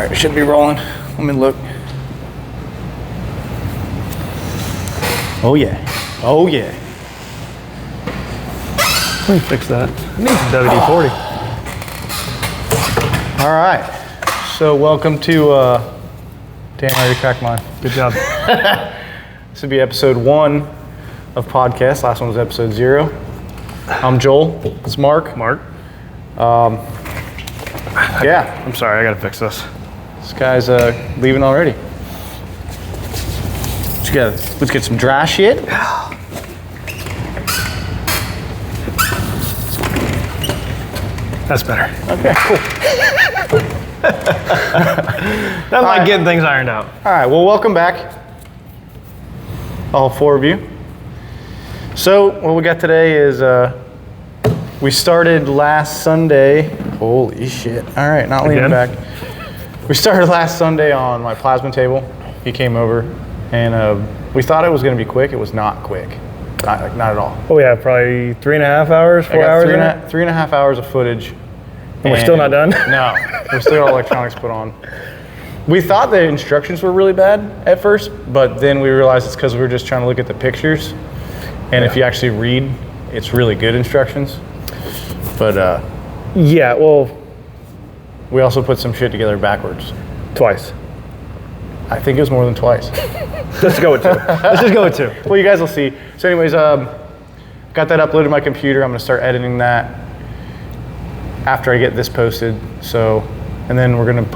right, it should be rolling. Let me look. Oh yeah. Oh yeah. Let me fix that. I need some WD-40. All right. So welcome to, damn, I already cracked mine. Good job. This would be episode 1 of podcast. Last one was episode 0. I'm Joel. It's Mark. Mark. Yeah. I'm sorry, I gotta fix this. This guy's leaving already. Let's get some dry shit. That's better. Okay, cool. That's like getting things ironed out. All right, well, welcome back, all 4 of you. So what we got today is we started last Sunday. Holy shit. All right, not leaning back. We started last Sunday on my plasma table. He came over, and we thought it was going to be quick. It was not quick. Not at all. Oh, we have probably 3.5 hours, 4 hours in it? 3.5 hours of footage. And we're still not done? No, we still got electronics put on. We thought the instructions were really bad at first, but then we realized it's because we were just trying to look at the pictures. And if you actually read, it's really good instructions. But yeah, well, we also put some shit together backwards. Twice. I think it was more than twice. Let's go with 2. Let's just go with 2. Well, you guys will see. So anyways, got that uploaded to my computer. I'm gonna start editing that after I get this posted. So, and then we're gonna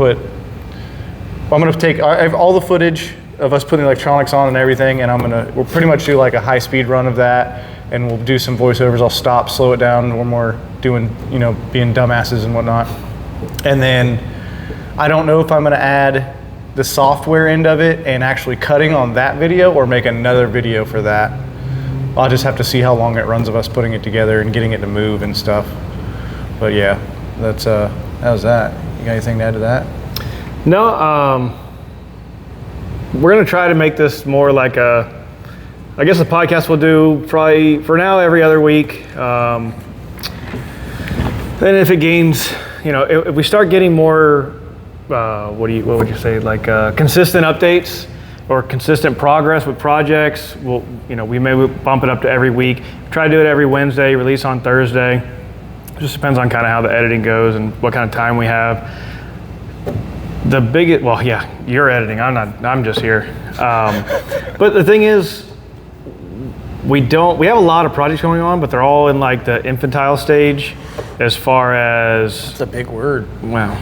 I'm gonna take all the footage of us putting the electronics on and everything, and we'll pretty much do like a high speed run of that, and we'll do some voiceovers. I'll stop, slow it down when we're doing, being dumbasses and whatnot. And then I don't know if I'm gonna add the software end of it and actually cutting on that video or make another video for that. I'll just have to see how long it runs of us putting it together and getting it to move and stuff. But yeah, that's how's that? You got anything to add to that? No, we're gonna try to make this more like I guess the podcast we'll do probably for now every other week. Then if it gains, if we start getting more, what would you say, like consistent updates or consistent progress with projects, we may bump it up to every week. Try to do it every Wednesday, release on Thursday. It just depends on kind of how the editing goes and what kind of time we have. You're editing, I'm just here. But the thing is, we have a lot of projects going on, but they're all in like the infantile stage as far as. That's a big word. Well,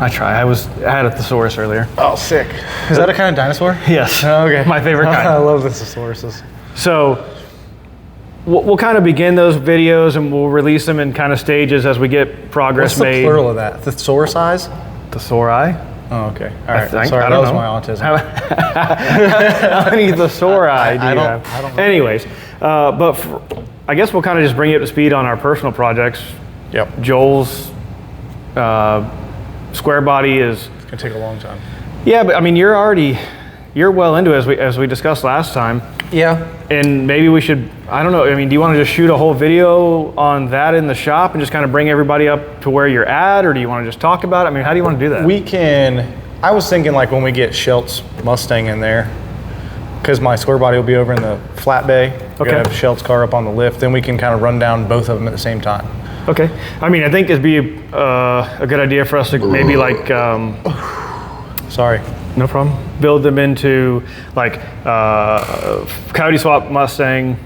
I try. I had a thesaurus earlier. Oh, sick. Is that a kind of dinosaur? Yes. Oh, okay. My favorite kind. I love the thesauruses. So we'll kind of begin those videos and we'll release them in kind of stages as we get progress made. What's the plural of that? Thesaurus? Thesauri? Oh, okay. All right. Sorry, that was my autism. How many thesauri do you have? I don't know. Anyways, I guess we'll kind of just bring you up to speed on our personal projects. Yep. Joel's square body is. It's gonna take a long time. Yeah, but I mean, you're well into it as we discussed last time. Yeah. And maybe we should, I don't know, I mean, do you want to just shoot a whole video on that in the shop and just kind of bring everybody up to where you're at, or do you want to just talk about it? I mean, how do you want to do that? I was thinking like when we get Shelt's Mustang in there, because my square body will be over in the flat bay. We're gonna have Shelt's car up on the lift, then we can kind of run down both of them at the same time. Okay. I mean, I think it'd be a good idea for us to maybe like, Sorry. no problem, build them into like Coyote Swap Mustang,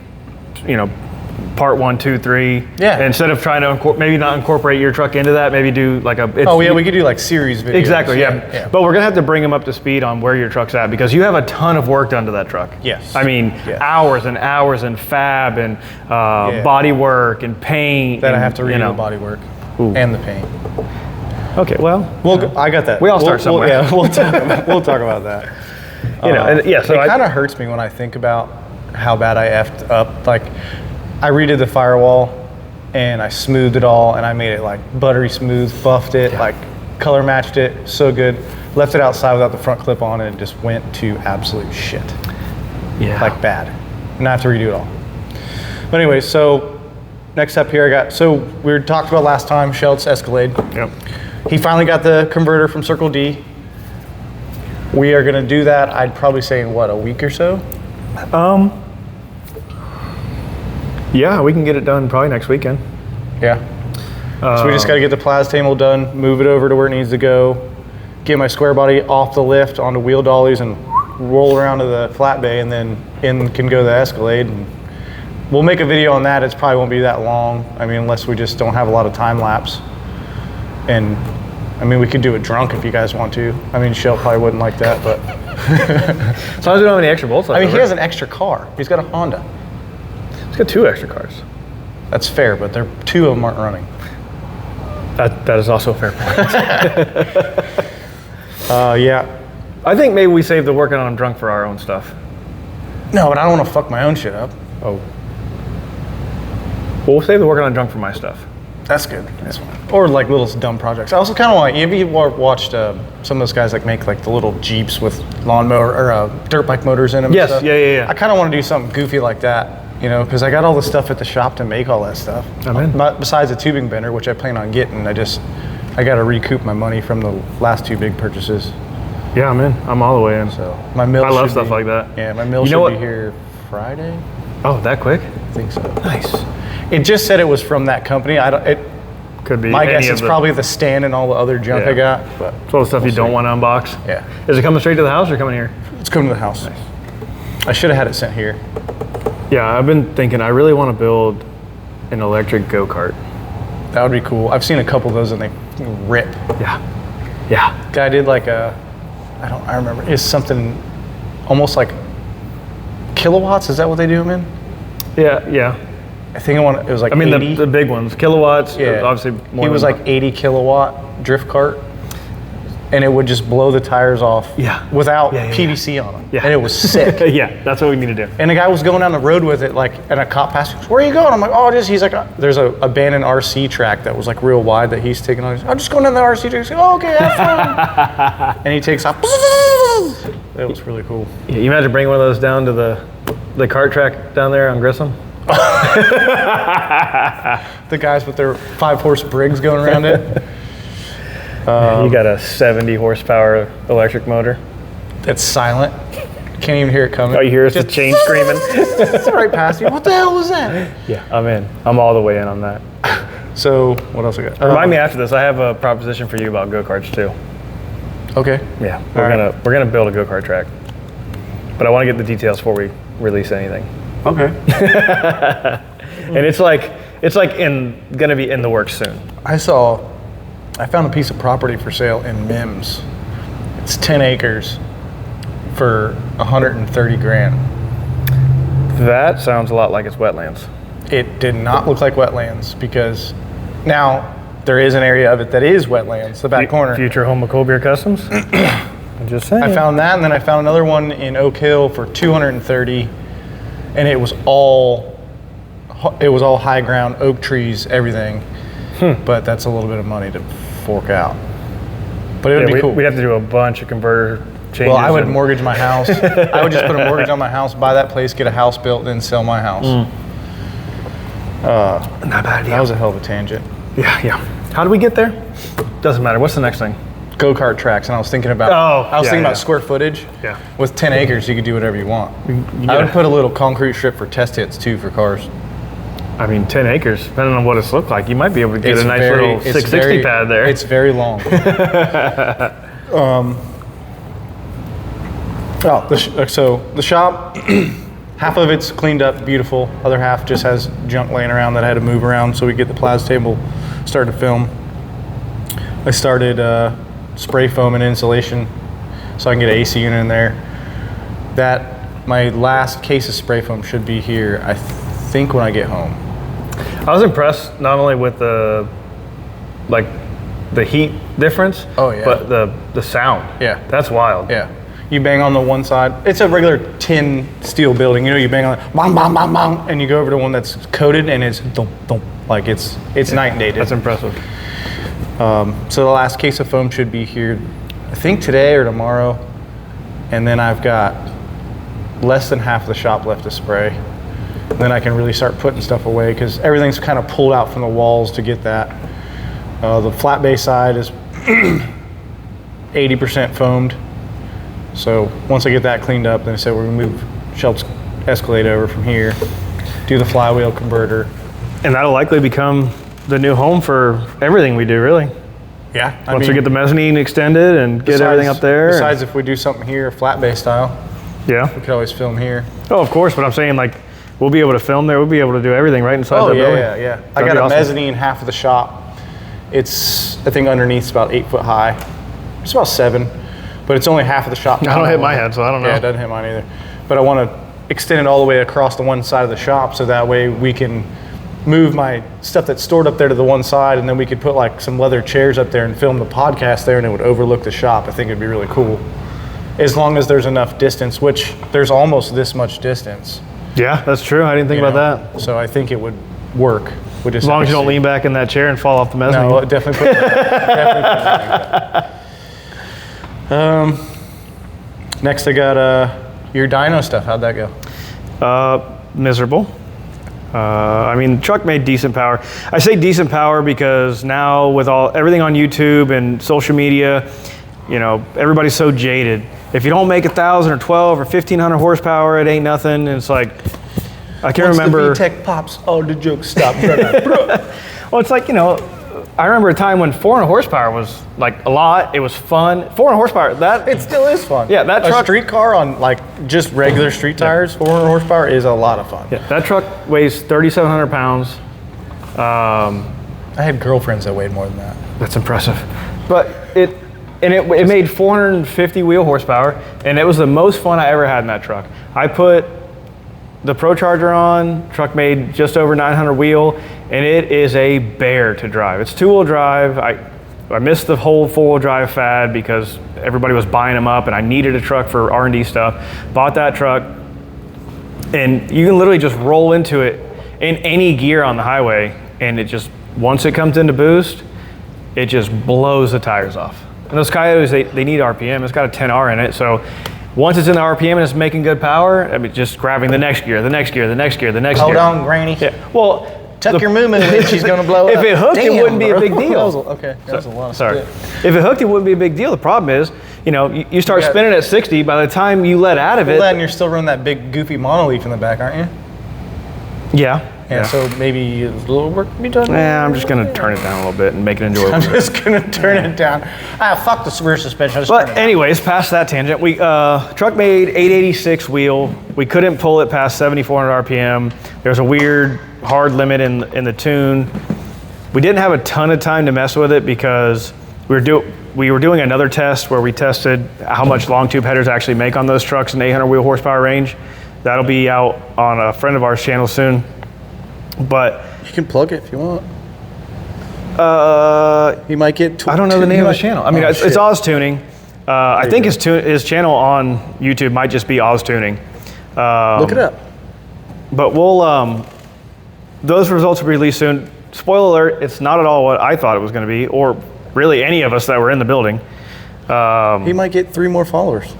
part 1, 2, 3. Yeah. Instead of trying to maybe not incorporate your truck into that, maybe do like a. We could do like series videos. Exactly. Yeah. But we're gonna have to bring them up to speed on where your truck's at because you have a ton of work done to that truck. Yes. I mean, hours and hours and fab and body work and paint. Then I have to redo the body work and the paint. Okay. Well. I got that. We all start somewhere. We'll talk about that. So it kind of hurts me when I think about how bad I effed up. Like, I redid the firewall and I smoothed it all and I made it like buttery smooth, buffed it, like color matched it, so good. Left it outside without the front clip on and it just went to absolute shit. Yeah. Like bad. And I have to redo it all. But anyway, so next up here we talked about last time, Shelt's Escalade. Yep. He finally got the converter from Circle D We are gonna do that, I'd probably say in what, a week or so? Yeah, we can get it done probably next weekend. Yeah. So we just gotta get the plas table done, move it over to where it needs to go, get my square body off the lift onto wheel dollies and roll around to the flat bay, and then in can go the Escalade. And we'll make a video on that. It probably won't be that long. I mean, unless we just don't have a lot of time lapse. And I mean, we could do it drunk if you guys want to. I mean, Shell probably wouldn't like that, but. As long as we don't have any extra bolts left I mean, he over. has an extra car. He's got a Honda. He's got 2 extra cars. That's fair, but 2 of them aren't running. That is also a fair point. Yeah. I think maybe we save the working on them drunk for our own stuff. No, but I don't want to fuck my own shit up. Oh. Well, we'll save the working on drunk for my stuff. That's good. That's fine. Or like little dumb projects. I also kind of want. Have you watched some of those guys like make like the little Jeeps with lawnmower or dirt bike motors in them? Yes. And stuff? Yeah. I kind of want to do something goofy like that. You know, because I got all the stuff at the shop to make all that stuff. I'm in. Besides the tubing bender, which I plan on getting, I got to recoup my money from the last 2 big purchases. Yeah, I'm in. I'm all the way in. So my mill. I love should stuff be- like that. Yeah, my mill You should know what? be here Friday. Oh, that quick? I think so. Nice. It just said it was from that company. I don't. Could be. My any guess of it's the, probably the stand and all the other junk Yeah. I got. But it's all the stuff you don't want to unbox. yeah, Is it coming straight to the house or coming here? it's coming to the house. I should have had it sent here. Yeah, I've been thinking I really want to build an electric go-kart. That would be cool. I've seen a couple of those and they rip. Yeah. Guy did like I remember. It's something almost like kilowatts. Is that what they do them in? Yeah. I think it was like I mean, 80. the big ones, kilowatts, Yeah. obviously more He was than- like 80 kilowatt drift cart. And it would just blow the tires off Yeah. without Yeah. PVC on them. Yeah. And it was sick. Yeah, that's what we need to do. And the guy was going down the road with it, like, and a cop passed. Where are you going? I'm like, oh, he's like, there's a abandoned RC track that was like real wide that he's taking on. I'm just going down the RC track. He's like, oh, okay, have fun. And he takes off. It was really cool. Yeah, you imagine bringing one of those down to the kart track down there on Grissom? The guys with their 5-horse Briggs going around it. You got a 70 horsepower electric motor. It's silent. Can't even hear it coming. All you hear is the chain screaming. It's right past you. What the hell was that? Yeah, I'm in. I'm all the way in on that. So, what else I got? Remind me after this. I have a proposition for you about go-karts too. Okay. Yeah, All right. we're gonna build a go-kart track, but I want to get the details before we release anything. Okay. And it's gonna be in the works soon. I found a piece of property for sale in Mims. It's 10 acres for 130 grand. That sounds a lot like it's wetlands. It did not look like wetlands because now there is an area of it that is wetlands, the back corner. Future home of cold beer customs. I'm just saying. I found that, and then I found another one in Oak Hill for 230, and it was all high ground, oak trees, everything. But that's a little bit of money to fork out. But it would be cool. We'd have to do a bunch of converter changes. Well, I would mortgage my house. I would just put a mortgage on my house, buy that place, get a house built, then sell my house. Not bad. That was a hell of a tangent. Yeah. How do we get there? Doesn't matter. What's the next thing? Go-kart tracks, and I was thinking about yeah. square footage. Yeah. With 10 acres, you could do whatever you want. I would put a little concrete strip for test hits too for cars. I mean, 10 acres, depending on what it's looked like, you might be able to get a nice little 660 pad there. It's very long. So the shop, half of it's cleaned up, beautiful. Other half just has junk laying around that I had to move around so we get the plas table started to film. I started spray foam and insulation so I can get an AC unit in there. My last case of spray foam should be here, I think, when I get home. I was impressed not only with the heat difference, but the sound. Yeah. That's wild. Yeah. You bang on the one side. It's a regular tin steel building. You know, you bang on it, bang, bang, bang, bang, and you go over to one that's coated and it's thump, thump. Like it's night and day. That's impressive. So the last case of foam should be here, I think today or tomorrow. And then I've got less than half the shop left to spray. Then I can really start putting stuff away because everything's kind of pulled out from the walls to get that. The flat bay side is 80% foamed. So once I get that cleaned up, then I said we're gonna move Shelps Escalade over from here, do the flywheel converter. And that'll likely become the new home for everything we do, really. Yeah. Once we get the mezzanine extended and get everything up there. Besides, if we do something here, flat bay style, yeah. we could always film here. Oh, of course, but I'm saying like, we'll be able to film there. We'll be able to do everything right inside the building. Yeah. I got a mezzanine half of the shop. It's, I think underneath it's about 8 foot high. It's about 7, but it's only half of the shop. I don't hit my head, so I don't know. Yeah, it doesn't hit mine either. But I want to extend it all the way across the one side of the shop, so that way we can move my stuff that's stored up there to the one side, and then we could put like some leather chairs up there and film the podcast there, and it would overlook the shop. I think it'd be really cool. As long as there's enough distance, which there's almost this much distance. Yeah, that's true. I didn't think about that. So I think it would work. As long as you don't lean back in that chair and fall off the mezzanine. No, definitely put that. Next I got your dyno stuff. How'd that go? Miserable. I mean, the truck made decent power. I say decent power because now with everything on YouTube and social media, you know, everybody's so jaded. If you don't make 1,000 or 12 or 1,500 horsepower, it ain't nothing. And it's like, I can't remember. Once the VTEC pops, all the jokes stop. Well, it's like, you know, I remember a time when 400 horsepower was like a lot. It was fun. 400 horsepower, It still is fun. Yeah, that truck. A street car on like just regular street tires, 400 horsepower is a lot of fun. Yeah, that truck weighs 3,700 pounds. I had girlfriends that weighed more than that. That's impressive. But it made 450 wheel horsepower, and it was the most fun I ever had in that truck. I put the Pro Charger on, truck made just over 900 wheel, and it is a bear to drive. It's 2-wheel drive. I missed the whole 4-wheel drive fad because everybody was buying them up, and I needed a truck for R&D stuff. Bought that truck, and you can literally just roll into it in any gear on the highway, and it just, once it comes into boost, it just blows the tires off. And those Coyotes, they need RPM. It's got a 10R in it, so once it's in the RPM and it's making good power, I mean, just grabbing the next gear, the next gear, the next gear, the next gear. Hold on, Granny. Yeah. Well, tuck your moo-moo in, she's gonna blow if up. If it hooked, Damn, it wouldn't be a big deal. Okay, that was a lot of Sorry. spit. If it hooked, it wouldn't be a big deal. The problem is, you know, you start spinning at 60, by the time you let out of it. And you're still running that big goofy monoleaf in the back, aren't you? Yeah. Yeah, so maybe a little work to be done. Yeah, I'm just gonna turn it down a little bit and make it enjoyable. I'm just gonna turn it down. Fuck the rear suspension. But anyways, past that tangent, we truck made 886 wheel. We couldn't pull it past 7,400 RPM. There's a weird hard limit in the tune. We didn't have a ton of time to mess with it because we were doing another test where we tested how much long tube headers actually make on those trucks in 800 wheel horsepower range. That'll be out on a friend of ours channel soon. But you can plug it if you want. You might get. I don't know the name of the channel. I mean, it's Oz Tuning. I think his channel on YouTube might just be Oz Tuning. Look it up. But we'll those results will be released soon. Spoiler alert: it's not at all what I thought it was going to be, or really any of us that were in the building. He might get 3 more followers.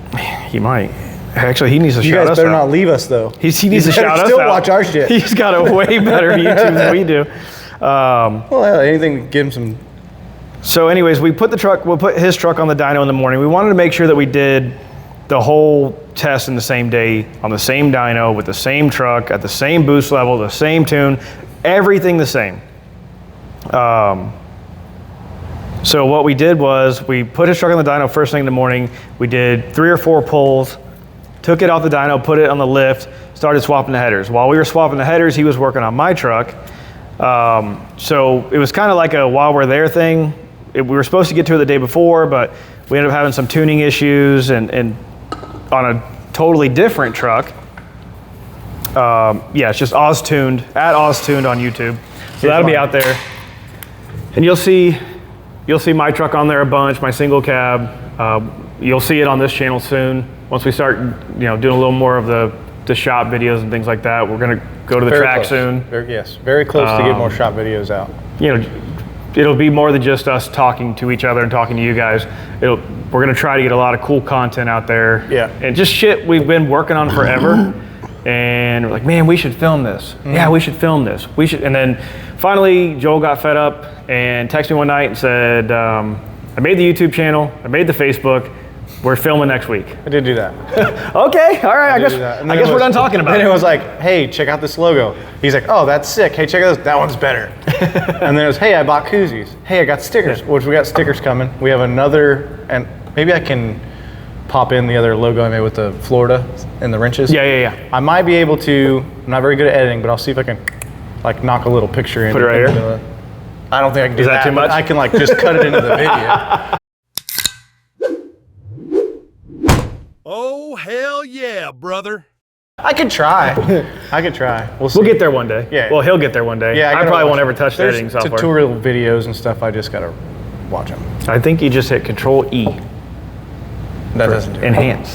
He might. Actually, he needs to shout us out. You guys better not leave us, though. He needs to shout us out. Still watch our shit. He's got a way better YouTube than we do. Well, anything to give him some. So anyways, we'll put his truck on the dyno in the morning. We wanted to make sure that we did the whole test in the same day, on the same dyno, with the same truck, at the same boost level, the same tune, everything the same. So what we did was we put his truck on the dyno first thing in the morning. We did 3 or 4 pulls, took it off the dyno, put it on the lift, started swapping the headers. While we were swapping the headers, he was working on my truck. So it was kind of like a while we're there thing. We were supposed to get to it the day before, but we ended up having some tuning issues and on a totally different truck. Yeah, it's just Oz Tuned, at Oz Tuned on YouTube. So that'll be out there. And you'll see my truck on there a bunch, my single cab. You'll see it on this channel soon. Once we start, doing a little more of the shop videos and things like that, we're gonna go to the track soon. Very close to get more shop videos out. It'll be more than just us talking to each other and talking to you guys. We're gonna try to get a lot of cool content out there. Yeah. And just shit we've been working on forever. And we're like, man, we should film this. Mm-hmm. Yeah, we should film this. We should. And then finally, Joel got fed up and texted me one night and said, I made the YouTube channel, I made the Facebook, We're filming next week. I did do that. Okay, all right. I guess we're done talking about it. Then it was like, hey, check out this logo. He's like, oh, that's sick. Hey, check out this. That one's better. And then it was, hey, I bought koozies. Hey, I got stickers, which we got stickers coming. We have another, and maybe I can pop in the other logo I made with the Florida and the wrenches. Yeah. I might be able to, I'm not very good at editing, but I'll see if I can like knock a little picture in. Put it right here? I don't think I can do Is that too much? I can like just cut it into the video. Oh, hell yeah, brother. I could try. We'll see. We'll get there one day. Yeah. Well, he'll get there one day. Yeah, I probably won't ever touch the editing software. Tutorial videos and stuff. I just gotta watch them. I think you just hit Control E. That doesn't do it. Enhance.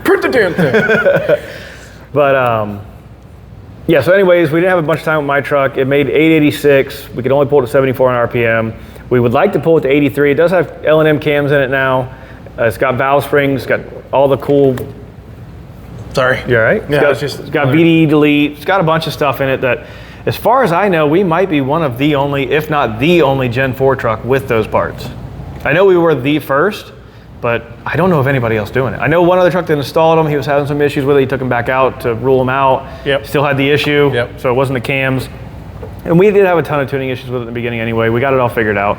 Print the damn thing. But yeah. So, anyways, we didn't have a bunch of time with my truck. It made 886. We could only pull it to 74 on RPM. We would like to pull it to 83. It does have L&M cams in it now. It's got valve springs. It's got all the cool. Sorry. You all right? Yeah, it's got VDE delete. It's got a bunch of stuff in it that, as far as I know, we might be one of the only, if not the only Gen 4 truck with those parts. I know we were the first, but I don't know of anybody else doing it. I know one other truck that installed them. He was having some issues with it. He took them back out to rule them out. Yep. Still had the issue. Yep. So it wasn't the cams. And we did have a ton of tuning issues with it in the beginning anyway. We got it all figured out.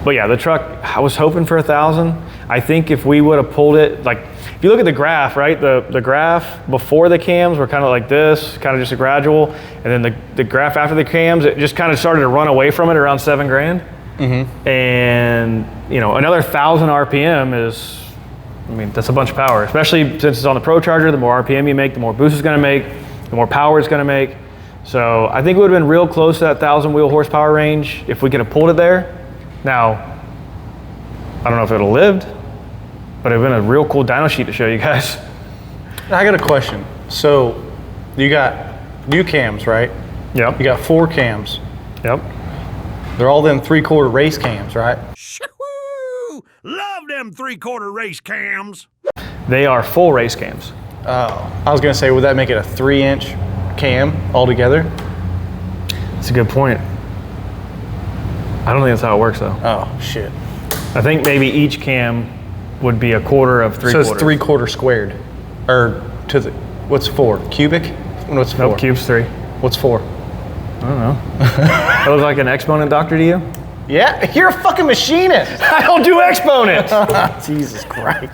But yeah, the truck, I was hoping for 1,000. I think if we would have pulled it, like, if you look at the graph, right? The graph before the cams were kind of like this, kind of just a gradual. And then the graph after the cams, it just kind of started to run away from it around $7,000. Mm-hmm. And, you know, another 1,000 RPM is, I mean, that's a bunch of power, especially since it's on the Pro Charger. The more RPM you make, the more boost it's going to make, the more power it's going to make. So I think it would have been real close to that 1,000 wheel horsepower range if we could have pulled it there. Now, I don't know if it would have lived, but it would have been a real cool dyno sheet to show you guys. I got a question. So you got new cams, right? Yep. You got 4 cams. Yep. They're all them 3/4 race cams, right? Shoo! Love them 3/4 race cams. They are full race cams. Oh, I was gonna say, would that make it a 3-inch cam altogether? That's a good point. I don't think that's how it works though. Oh shit. I think maybe each cam would be 1/4 of 3/4. So it's 3/4 squared, or to the what's 4 cubic? What's 4? Nope, cube's 3. What's 4? I don't know. That looks like an exponent doctor to you? Yeah, you're a fucking machinist. I don't do exponents. Jesus Christ.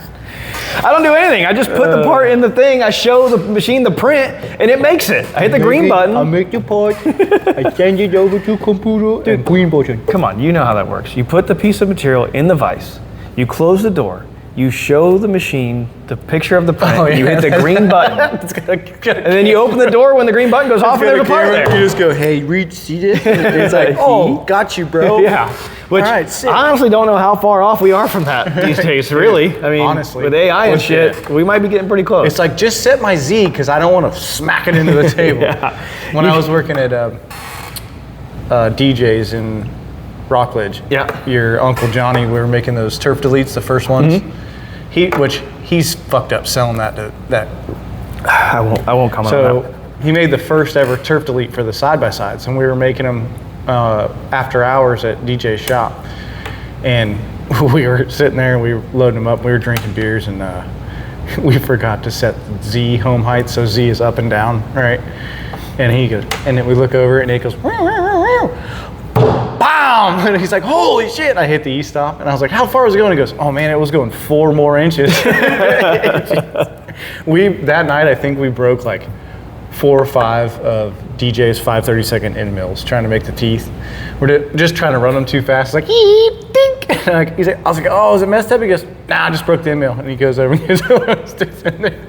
I don't do anything. I just put the part in the thing. I show the machine the print, and it makes it. I hit the green button. I make the part, I send it over to computer, and green button. Come on, you know how that works. You put the piece of material in the vise, you close the door, you show the machine the picture of the print, you hit the green button, and then you open the door when the green button goes off and there's a part there. You just go, hey, Reed, see this? It's like, oh, got you, bro. Yeah, which All right, sick. I honestly don't know how far off we are from that these days, really. I mean, honestly. with AI and shit, Bullshit. we might be getting pretty close. It's like, just set my Z because I don't want to smack it into the table. Yeah. When I was working at DJs in Rockledge, Yeah. your Uncle Johnny, we were making those turf deletes, the first ones. He's fucked up selling that to that. I won't comment on So that. he made the first ever turf delete for the side-by-sides, and we were making them after hours at DJ's shop. And we were sitting there and we were loading them up, we were drinking beers, and we forgot to set Z home height, so Z is up and down, right? And he goes, and then we look over and it goes, "Meow, meow, meow." Bam! And he's like, holy shit! I hit the E-stop, and I was like, how far was it going? He goes, oh man, it was going 4 more inches. That night, I think we broke like 4 or 5 of DJ's 5/32 end mills trying to make the teeth. We're just trying to run them too fast. It's like, eep, dink. And he's like, I was like, oh, is it messed up? He goes, nah, I just broke the end mill. And he goes over and gives it sticks in there.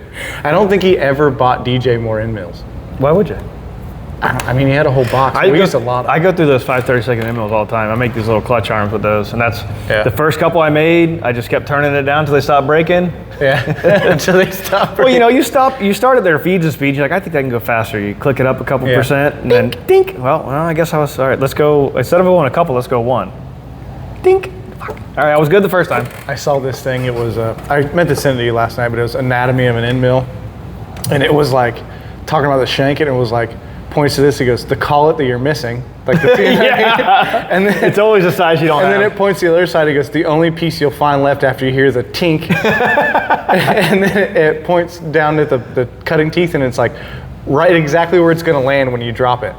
I don't think he ever bought DJ more end mills. Why would you? I mean, he had a whole box. I We used a lot of I go through those 5/32 end mills all the time. I make these little clutch arms with those, and that's Yeah. the first couple I made. I just kept turning it down until they stopped breaking. Yeah, until they stop. Well, you know, you start at their feeds and speeds. You're like, I think I can go faster. You click it up a couple Yeah. percent, and then dink. Well, I guess I was all right. Let's go. Instead of going a couple, let's go 1. Dink. Fuck. All right, I was good the first time. I saw this thing. It was I meant to send it to you last night, but it was anatomy of an end mill, and it was like talking about the shank, and it was like points to this. He goes, the collet that you're missing, like the and then It's always a size you don't and have. then it points to the other side. He goes, the only piece you'll find left after you hear the tink. And then it points down at the cutting teeth, and it's like right exactly where it's going to land when you drop it.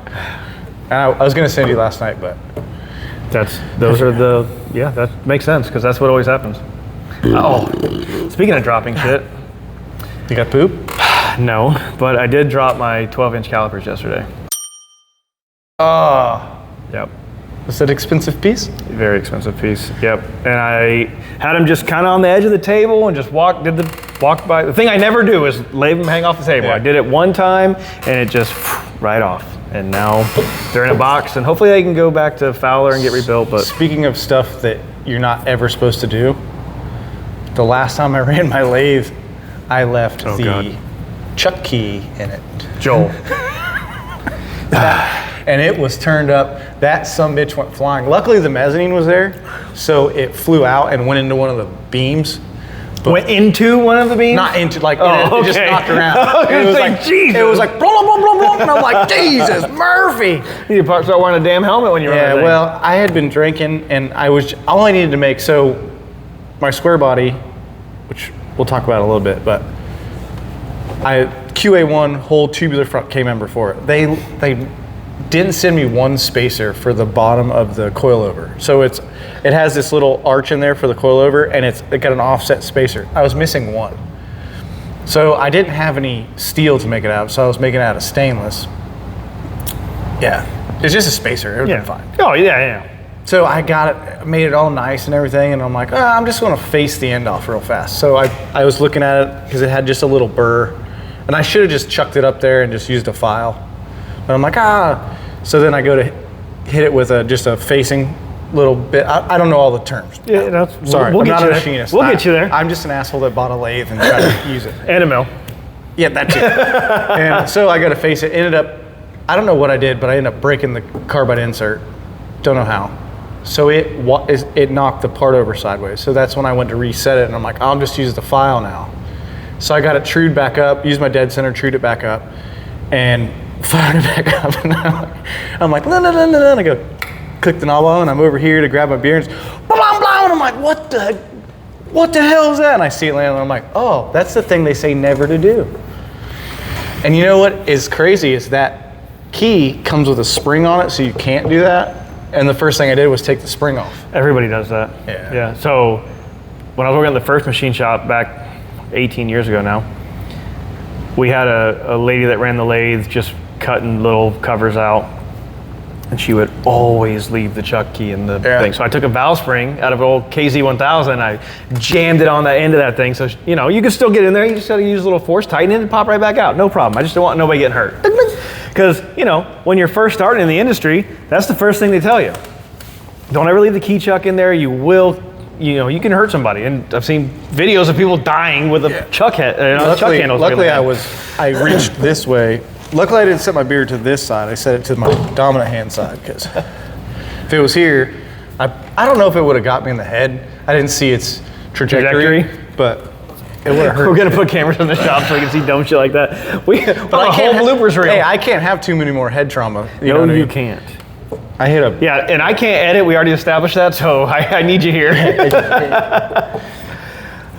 And I was going to send you last night, but that makes sense because that's what always happens. Oh, speaking of dropping shit, you got poop? no, but I did drop my 12-inch calipers yesterday. Oh, Yep. was that an expensive piece? Very expensive piece. Yep. And I had them just kind of on the edge of the table and just walk by. The thing I never do is leave them hang off the table. Yeah. I did it one time and it just right off. And now they're in a box and hopefully they can go back to Fowler and get rebuilt. But Speaking of stuff that you're not ever supposed to do, the last time I ran my lathe, I left the God. chuck key in it. Joel. And it was turned up. That sumbitch went flying. Luckily, the mezzanine was there, so it flew out and went into one of the beams. Went into one of the beams? Not into, like, Oh, it just okay. knocked around. I was It was like, like, Jesus. it was like, blah, blah, blah, blah, and I'm like, Jesus, Murphy. You start wearing a damn helmet when you're Yeah, on that thing. well, I had been drinking, and all I needed to make, so my square body, which we'll talk about in a little bit, but QA1 whole tubular front K-member for it. They didn't send me one spacer for the bottom of the coilover. So it has this little arch in there for the coilover, and it got an offset spacer. I was missing one. So I didn't have any steel to make it out of, so I was making it out of stainless. Yeah, it's just a spacer, it would have been fine. Oh, yeah. So I got it, made it all nice and everything, and I'm like, I'm just gonna face the end off real fast. So I was looking at it, because it had just a little burr, and I should have just chucked it up there and just used a file. But I'm like, So then I go to hit it with just a facing little bit. I don't know all the terms. Yeah, Sorry, we'll I'm get not you a there. machinist. We'll get you there. I'm just an asshole that bought a lathe and tried to use it. And a mill. Yeah, that's it. And so I got to face it. Ended up, I don't know what I did, but I ended up breaking the carbide insert. Don't know how. So it knocked the part over sideways. So that's when I went to reset it, and I'm like, I'll just use the file now. So I got it trued back up, used my dead center, trued it back up, and fired it back up. And I'm like, no. And I go, click the knob on, and I'm over here to grab my beer, and it's blah, blah, and I'm like, what the hell is that? And I see it land, and I'm like, oh, that's the thing they say never to do. And you know what is crazy is that key comes with a spring on it, so you can't do that. And the first thing I did was take the spring off. Everybody does that. Yeah. So when I was working at the first machine shop back 18 years ago now, we had a lady that ran the lathe just cutting little covers out, and she would always leave the chuck key in the thing. So I took a valve spring out of an old KZ1000, I jammed it on the end of that thing. So, you can still get in there, you just gotta use a little force, tighten it, and pop right back out. No problem. I just don't want nobody getting hurt. Because, when you're first starting in the industry, that's the first thing they tell you. Don't ever leave the key chuck in there. You will, you can hurt somebody. And I've seen videos of people dying with a chuck head, chuck handles. Luckily, I reached this way. Luckily, I didn't set my beer to this side. I set it to my dominant hand side, because if it was here, I don't know if it would have got me in the head. I didn't see its trajectory. But it would have hurt. We're gonna put cameras in the shop so we can see dumb shit like that. But I can't whole bloopers reel. Hey, I can't have too many more head trauma. You know No, what I you mean? can't. I hit a. Yeah, and I can't edit. We already established that, so I need you here.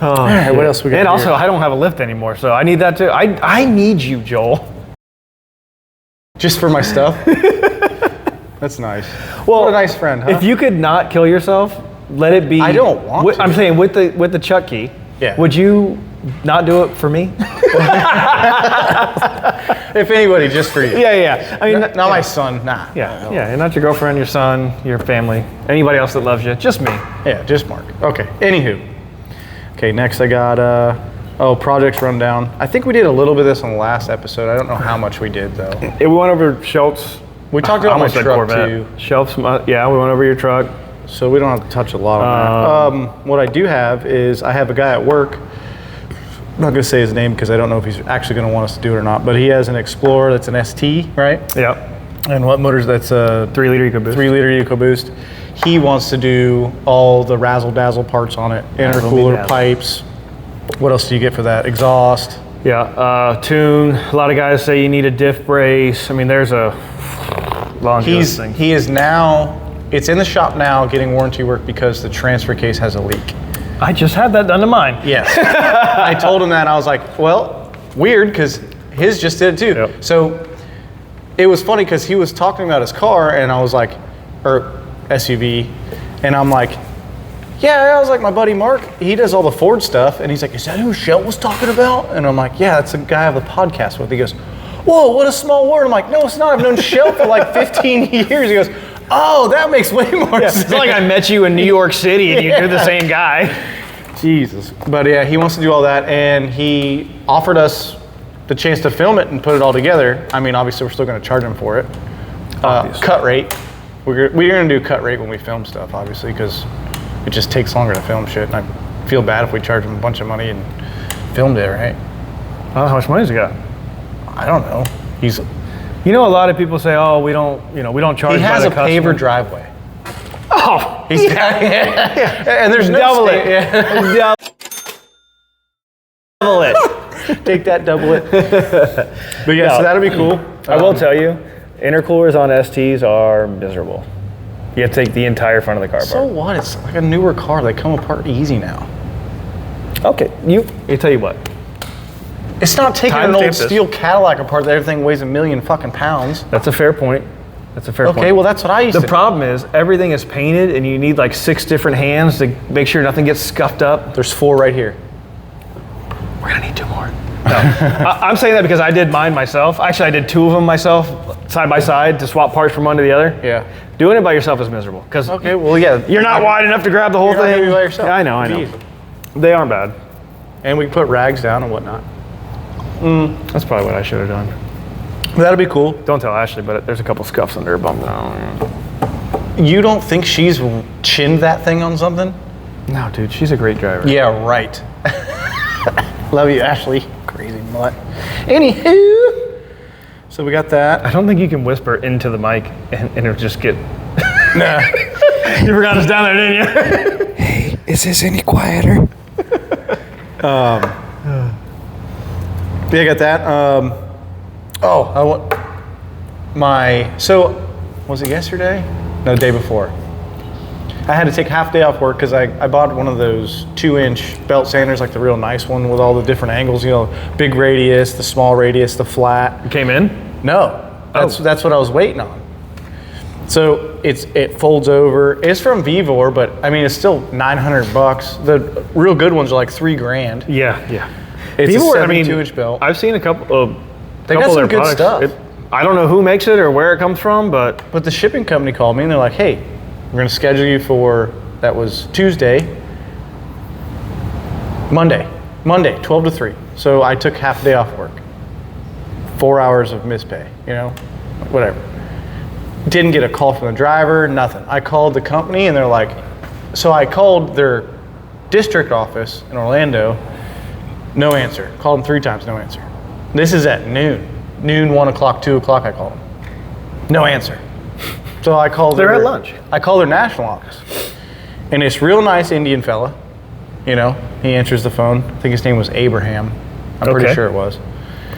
All right, what else we got? And here? also, I don't have a lift anymore, so I need that too. I need you, Joel. Just for my stuff. That's nice. Well, what a nice friend, huh? If you could not kill yourself, let it be. I don't want to. I'm saying with the chuck key. Yeah. Would you not do it for me? If anybody, just for you. Yeah. I mean, Not my son. Nah. Yeah, and not your girlfriend, your son, your family, anybody else that loves you. Just me. Yeah, just Mark. Okay. Anywho. Okay, next I got projects rundown. I think we did a little bit of this on the last episode. I don't know how much we did though. We went over Schultz. We talked I about my almost said truck Corvette. too. Schultz, yeah, we went over your truck. So we don't have to touch a lot on that. What I do have is I have a guy at work. I'm not going to say his name because I don't know if he's actually going to want us to do it or not. But he has an Explorer that's an ST, right? Yep. And what motors? That's a 3-liter EcoBoost. 3-liter EcoBoost. He wants to do all the razzle dazzle parts on it. Intercooler, Razzle-dazzle. pipes. What else do you get for that? Exhaust. Yeah, tune. A lot of guys say you need a diff brace. I mean, there's a long thing. He is now, it's in the shop now getting warranty work because the transfer case has a leak. I just had that done to mine. Yes. I told him that and I was like, well, weird because his just did it too. Yep. So it was funny because he was talking about his car and I was like, or SUV, and I'm like, yeah, I was like, my buddy Mark, he does all the Ford stuff. And he's like, is that who Shell was talking about? And I'm like, yeah, that's the guy I have the podcast with. He goes, whoa, what a small world. I'm like, no, it's not. I've known Shell for like 15 years. He goes, oh, that makes way more sense. It's not like I met you in New York City and you're the same guy. Jesus. But yeah, he wants to do all that. And he offered us the chance to film it and put it all together. I mean, obviously, we're still going to charge him for it. Cut rate. We're going to do cut rate when we film stuff, obviously, because it just takes longer to film shit. And I feel bad if we charge him a bunch of money and filmed it, right? How much money's he got? I don't know. He's You know, a lot of people say, "Oh, we don't charge." He has by a the customer. paver driveway. Oh, He's got, yeah. And there's no double sta- it. yeah. Double it. Take that, double it. But yeah, so that'll be cool. I will tell you, intercoolers on STs are miserable. You have to take the entire front of the car So apart. what? It's like a newer car. They come apart easy now. Okay, I tell you what. It's not taking Time an old stamp this. steel Cadillac apart that everything weighs 1,000,000 fucking pounds. That's a fair point. Okay, well that's what I used The to. problem is everything is painted, and you need like 6 different hands to make sure nothing gets scuffed up. There's 4 right here. We're gonna need 2 more. No, I'm saying that because I did mine myself. Actually, I did 2 of them myself, side by side, to swap parts from one to the other. Yeah. Doing it by yourself is miserable because Okay, well yeah. you're not wide enough to grab the whole You're not thing. gonna be by yourself. Yeah, I know. It's easy. They aren't bad. And we can put rags down and whatnot. That's probably what I should have done. That'll be cool. Don't tell Ashley, but there's a couple scuffs under her bumper. You don't think she's chinned that thing on something? No, dude, she's a great driver. Yeah, right. Love you, Ashley. Crazy mutt. Anywho, so we got that. I don't think you can whisper into the mic and it'll just get. Nah. You forgot us down there, didn't you? Hey, is this any quieter? Yeah, I got that. I want so was it yesterday? No, the day before. I had to take half day off work because I bought one of those 2-inch belt sanders, like the real nice one with all the different angles, big radius, the small radius, the flat. You came in? No, that's what I was waiting on. So it folds over. It's from Vivor, but I mean it's still $900. The real good ones are like $3,000. Yeah. It's People a were- 72-inch belt. I've seen a couple of. They got couple some of their good products. stuff. I don't know who makes it or where it comes from, but But the shipping company called me and they're like, hey, we're going to schedule you for, that was Tuesday, Monday, 12 to 3. So I took half a day off work. 4 hours of missed pay, whatever. Didn't get a call from the driver, nothing. I called the company and they're like, so I called their district office in Orlando, no answer. Called them 3 times, no answer. This is at noon, 1 o'clock, 2 o'clock I called them. No answer. So I called They're at lunch. I called their national office. And this real nice Indian fella, he answers the phone. I think his name was Abraham. I'm pretty Okay. sure it was.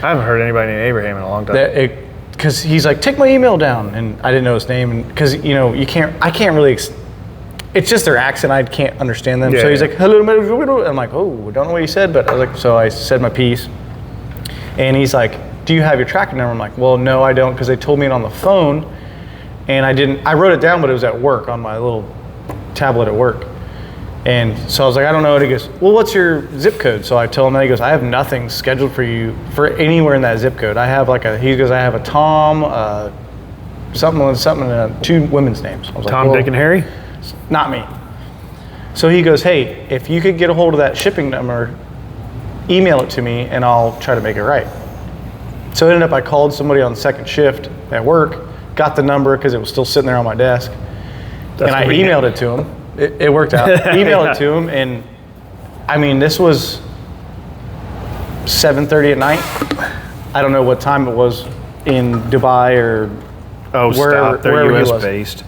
I haven't heard anybody named Abraham in a long time. Because he's like, take my email down. And I didn't know his name. And because, I can't really, it's just their accent. I can't understand them. Yeah, So he's yeah. like, hello, I'm like, oh, I don't know what he said. But I was like, so I said my piece. And he's like, do you have your tracking number? I'm like, well, no, I don't. Because they told me it on the phone. And I wrote it down, but it was at work on my little tablet at work. And so I was like, I don't know. And he goes, well, what's your zip code? So I tell him that. He goes, I have nothing scheduled for you for anywhere in that zip code. I have he goes, I have a Tom, something, and 2 women's names. I was Tom, like, Dick, and Harry? not me. So he goes, hey, if you could get a hold of that shipping number, email it to me and I'll try to make it right. So it ended up I called somebody on second shift at work, got the number because it was still sitting there on my desk, and I emailed it to him. It worked out. Emailed it to him, and I mean, this was 7:30 at night. I don't know what time it was in Dubai or Stop. They're wherever he US was. based.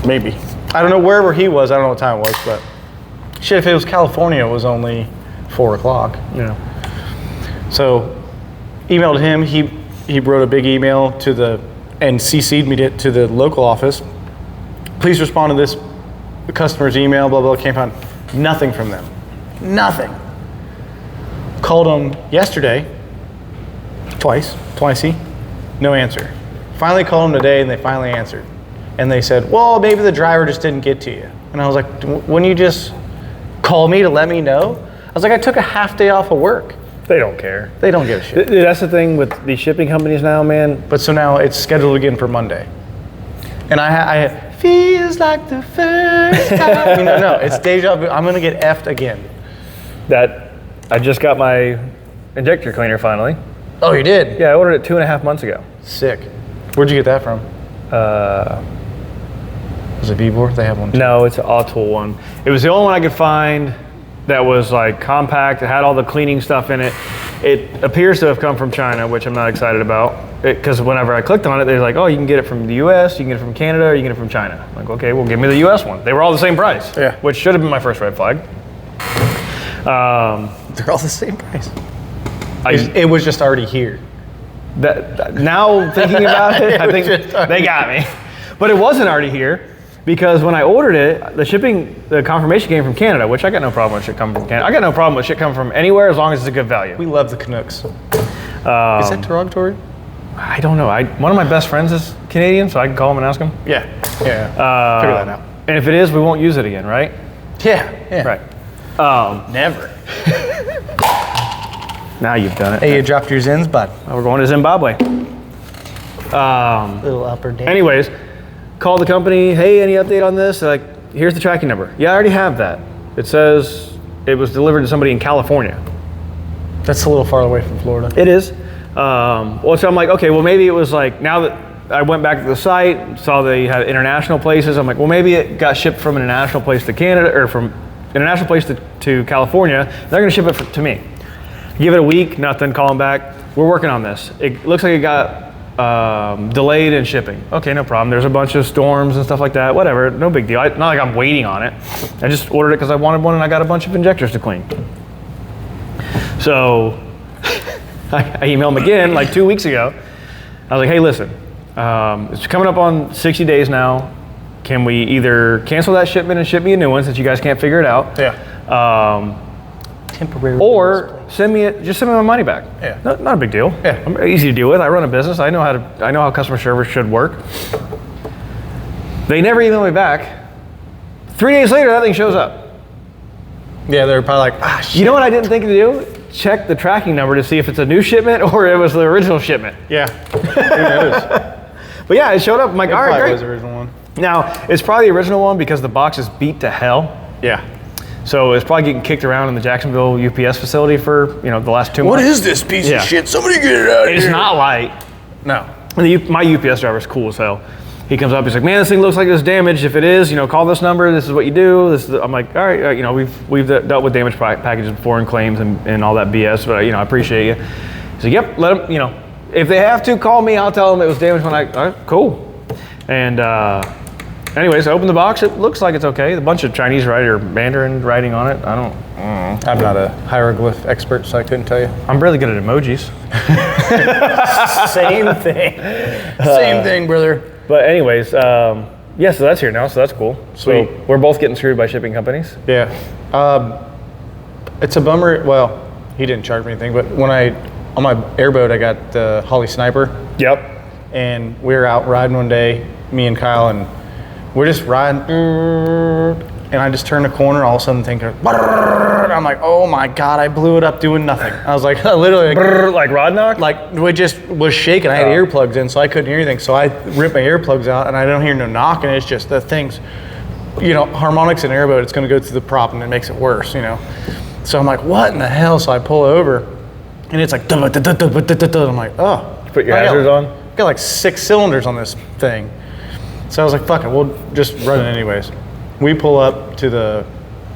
Maybe. I don't know wherever he was. I don't know what time it was, but shit, if it was California, it was only 4 o'clock. Yeah. So emailed him. He wrote a big email to and CC'd me to the local office. Please respond to this customer's email, blah, blah, came out. Nothing from them. Nothing. Called them yesterday, twicey, no answer. Finally called them today and they finally answered. And they said, well, maybe the driver just didn't get to you. And I was like, wouldn't you just call me to let me know? I was like, I took a half day off of work. They don't care. They don't give a shit. That's the thing with these shipping companies now, man. But so now it's scheduled again for Monday. And I feels like the first time. No, it's deja vu. I'm gonna get effed again. That I just got my injector cleaner finally. Oh, you did? Yeah, I ordered it 2.5 months ago. Sick. Where'd you get that from? Was it Vibor? They have one too. No, it's an Autul one. It was the only one I could find that was like compact. It had all the cleaning stuff in it. It appears to have come from China, which I'm not excited about. Because whenever I clicked on it, they're like, oh, you can get it from the US, you can get it from Canada, or you can get it from China. I'm like, okay, well, give me the US one. They were all the same price, Yeah. which should have been my first red flag. They're all the same price. It was just already here. Now thinking about it, I think they got me. But it wasn't already here because when I ordered it, the confirmation came from Canada, which I got no problem with shit coming from Canada. I got no problem with shit coming from anywhere as long as it's a good value. We love the Canucks. Is that derogatory? I don't know. One of my best friends is Canadian, so I can call him and ask him. Yeah. Figure that out. And if it is, we won't use it again, right? Yeah. Right. Never. Now you've done it. Hey, you dropped your Zins, bud. We're going to Zimbabwe. Little upper down. Anyways, call the company. Hey, any update on this? They're like, here's the tracking number. Yeah, I already have that. It says it was delivered to somebody in California. That's a little far away from Florida. It is. Well, so I'm like, okay, well, maybe it was like, now that I went back to the site, saw they had international places, I'm like, well, maybe it got shipped from an international place to Canada, or from international place to California. They're gonna ship it to me. Give it a week, nothing, call them back. We're working on this. It looks like it got delayed in shipping. Okay, no problem. There's a bunch of storms and stuff like that. Whatever, no big deal. Not like I'm waiting on it. I just ordered it because I wanted one and I got a bunch of injectors to clean. So I emailed them again like 2 weeks ago. I was like, hey, listen, it's coming up on 60 days now. Can we either cancel that shipment and ship me a new one since you guys can't figure it out? Yeah. Temporary. Or send me my money back. Yeah. Not a big deal. Yeah. I'm easy to deal with. I run a business. I know how customer service should work. They never email me back. 3 days later, that thing shows up. Yeah, they're probably like, shit. You know what I didn't think to do? Check the tracking number to see if it's a new shipment or it was the original shipment. Yeah. Who knows? But yeah, it showed up. I'm like, all right, Probably great. was the original one. Now, it's probably the original one because the box is beat to hell. Yeah. So it's probably getting kicked around in the Jacksonville UPS facility for, the last 2 months. What is this piece Yeah. of shit? Somebody get it out of It's here. not light. No. And my UPS driver is cool as hell. He comes up, he's like, man, this thing looks like it's damaged. If it is, call this number. This is what you do. I'm like, all right, we've dealt with damaged packages before and claims and all that BS, but I appreciate you. He's like, yep, let them, if they have to call me, I'll tell them it was damaged when all right, cool. And anyways, I opened the box. It looks like it's okay. A bunch of Chinese writing or Mandarin writing on it. I'm not a hieroglyph expert, so I couldn't tell you. I'm really good at emojis. Same thing. Same thing, brother. But anyways, so that's here now, so that's cool. Sweet. So we're both getting screwed by shipping companies. Yeah. It's a bummer. Well, he didn't charge me anything, but on my airboat, I got the Holly Sniper. Yep. And we were out riding one day, me and Kyle, and we're just riding, and I just turned a corner, all of a sudden thinking, I'm like, oh my God, I blew it up doing nothing. I was like, literally, Like rod knock? like we just was shaking. I had earplugs in, so I couldn't hear anything. So I ripped my earplugs out, and I don't hear no knocking. It's just the things, harmonics in an airboat, it's gonna go through the prop, and it makes it worse, So I'm like, what in the hell? So I pull over, and it's like, I'm like, oh. You put your hazards on? Got like 6 cylinders on this thing. So I was like, fuck it, we'll just run it anyways. We pull up to the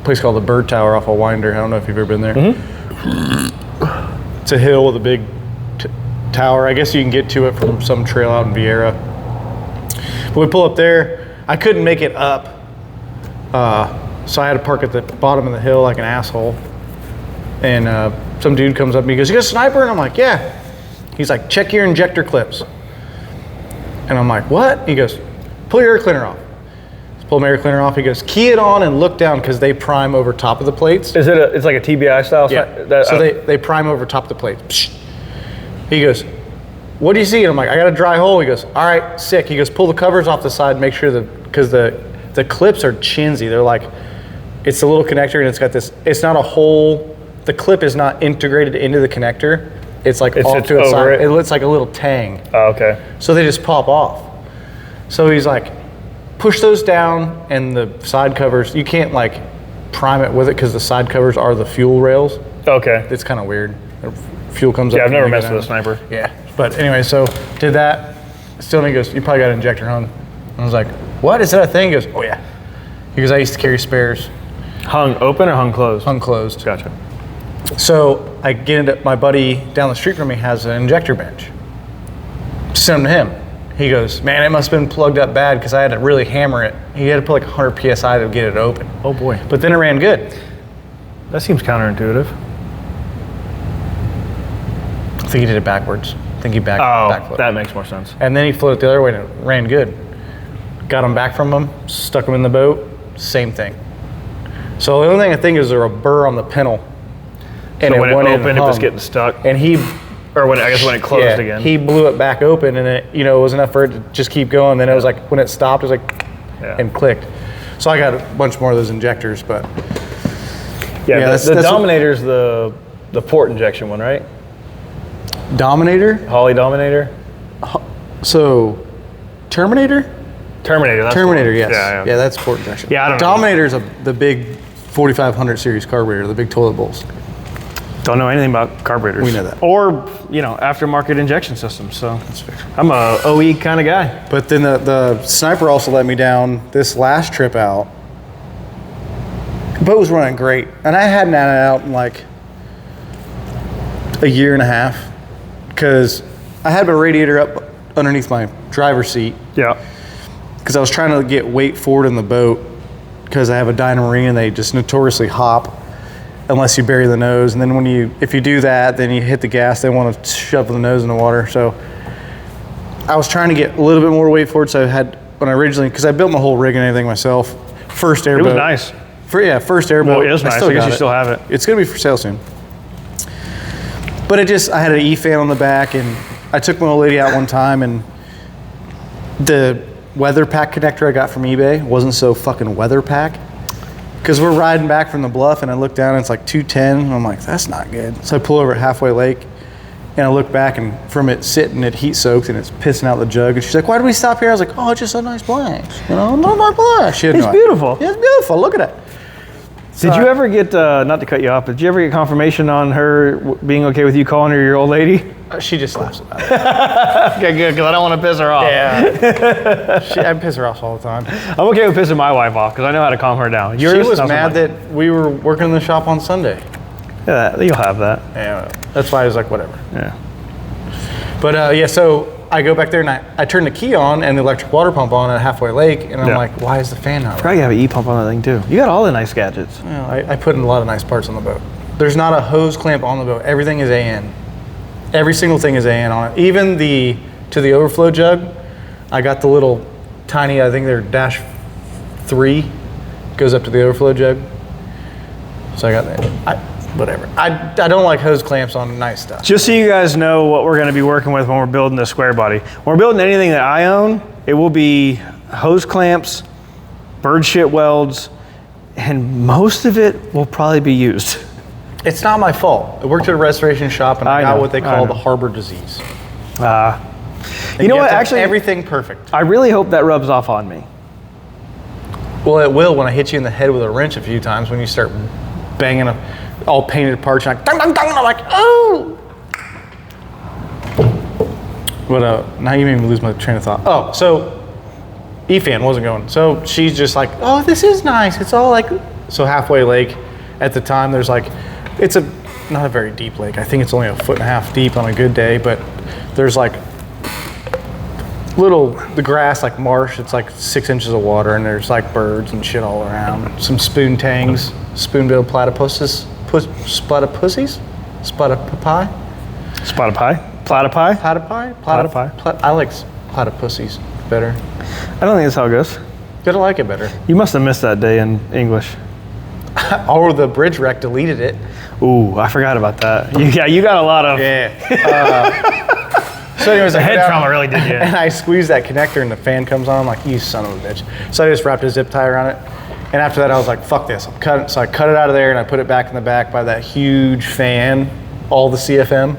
place called the Bird Tower off of Winder. I don't know if you've ever been there. Mm-hmm. It's a hill with a big tower. I guess you can get to it from some trail out in Vieira. But we pull up there. I couldn't make it up. So I had to park at the bottom of the hill like an asshole. and some dude comes up and he goes, "You got a sniper?" And I'm like, "Yeah." He's like, "Check your injector clips." And I'm like, "What?" He goes, "Pull your air cleaner off." Pull my air cleaner off. He goes, "Key it on and look down because they prime over top of the plates." Is it? It's like a TBI style. Yeah. So they prime over top of the plates. Psh. He goes, "What do you see?" And I'm like, "I got a dry hole." He goes, "All right, sick." He goes, "Pull the covers off the side. Make sure because the clips are chinsy. They're like, it's a little connector and it's got this. It's not a hole. The clip is not integrated into the connector. It's like off to the side. It looks like a little tang. Oh, okay. So they just pop off. So he's like, push those down, and the side covers, you can't like prime it with it because the side covers are the fuel rails. Okay. It's kind of weird. Fuel comes up. Yeah, I've never messed with a sniper. Yeah. But anyway, so did that. Still, and he goes, "You probably got an injector hung." And I was like, "What? Is that a thing?" He goes, "Oh yeah." He goes, "I used to carry spares." Hung open or hung closed? Hung closed. Gotcha. So I get into, my buddy down the street from me has an injector bench. Send them to him. He goes, "Man, it must have been plugged up bad because I had to really hammer it. He had to put like 100 PSI to get it open." Oh boy. But then it ran good. That seems counterintuitive. I think he did it backwards. I think he backflipped. That makes more sense. And then he flew it the other way and it ran good. Got him back from him, stuck him in the boat, same thing. So the only thing I think is there a burr on the pintle. And So when it went in opened, and it was hung. getting stuck. And he, Or when it closed yeah, again. he blew it back open and it, it was enough for it to just keep going. Then it was like, when it stopped, it was like, Yeah. and clicked. So I got a bunch more of those injectors, but Yeah, the that's Dominator's the port injection one, right? Dominator. Holly Dominator? So Terminator? Terminator, that's the Terminator, one. yes. Yeah. That's port injection. Yeah, I don't know. Dominator's the big 4500 series carburetor, the big toilet bowls. Don't know anything about carburetors. We know that. Or, aftermarket injection systems, so. That's fair. I'm a OE kind of guy. But then the sniper also let me down this last trip out. The boat was running great. And I hadn't had it out in like a year and a half because I had my radiator up underneath my driver's seat Yeah. because I was trying to get weight forward in the boat because I have a Dynamarine and they just notoriously hop unless you bury the nose. And then if you do that, then you hit the gas, they want to shove the nose in the water. So I was trying to get a little bit more weight forward. So I had, because I built my whole rig and everything myself, first airboat. It was nice. First airboat. Well, it was nice. I guess you still have it. It's going to be for sale soon. But I had an E-fan on the back, and I took my old lady out one time, and the weather pack connector I got from eBay wasn't so fucking weather pack. Because we're riding back from the bluff, and I look down, and it's like 210, and I'm like, that's not good. So I pull over at Halfway Lake, and I look back, and from it sitting, it heat soaked, and it's pissing out the jug. And she's like, "Why did we stop here?" I was like, "Oh, it's just a nice place. Not my place." It's beautiful. Yeah, it's beautiful. Look at it. Did you ever get, not to cut you off, but did you ever get confirmation on her being okay with you calling her your old lady? She just laughs about it. Okay, good, because I don't want to piss her off. Yeah. I piss her off all the time. I'm okay with pissing my wife off, because I know how to calm her down. She was mad that we were working in the shop on Sunday. Yeah, you'll have that. Yeah, that's why I was like, whatever. Yeah. But so I go back there and I turn the key on and the electric water pump on at Halfway Lake, and I'm like, why is the fan not running? Probably have an E-pump on that thing too. You got all the nice gadgets. Well, I put in a lot of nice parts on the boat. There's not a hose clamp on the boat. Everything is AN. Every single thing is AN on it. Even to the overflow jug, I got the little tiny, I think they're -3, goes up to the overflow jug. So I got that. Whatever. I don't like hose clamps on nice stuff. Just so you guys know what we're going to be working with when we're building this square body. When we're building anything that I own, it will be hose clamps, bird shit welds, and most of it will probably be used. It's not my fault. I worked at a restoration shop and I got know, what they I call know. the harbor disease. You know what? have to have Actually, everything perfect. I really hope that rubs off on me. Well, it will when I hit you in the head with a wrench a few times when you start banging all painted parts. And like, dun, dun, dun, and I'm like, oh! But now you made me lose my train of thought. Oh, so E-fan wasn't going. So she's just like, oh, this is nice. It's all like, so Halfway Lake at the time, there's like, it's not a very deep lake. I think it's only 1.5 feet deep on a good day, but there's like the grass like marsh, it's like 6 inches of water, and there's like birds and shit all around. Some spoon tangs, spoon-billed platypuses, Sputtapussies? Sputtapapai? Spot pie? Platypi? Platypi? Platypi. I like platypussies better. I don't think that's how it goes. Gotta like it better. You must have missed that day in English. Or the bridge wreck deleted it. Ooh, I forgot about that. You got a lot of So anyways, the I head get out trauma really did you. and I squeeze that connector and the fan comes on. I'm like, you son of a bitch. So I just wrapped a zip tie around it. And after that, I was like, fuck this. I'm cutting. So I cut it out of there and I put it back in the back by that huge fan, all the CFM.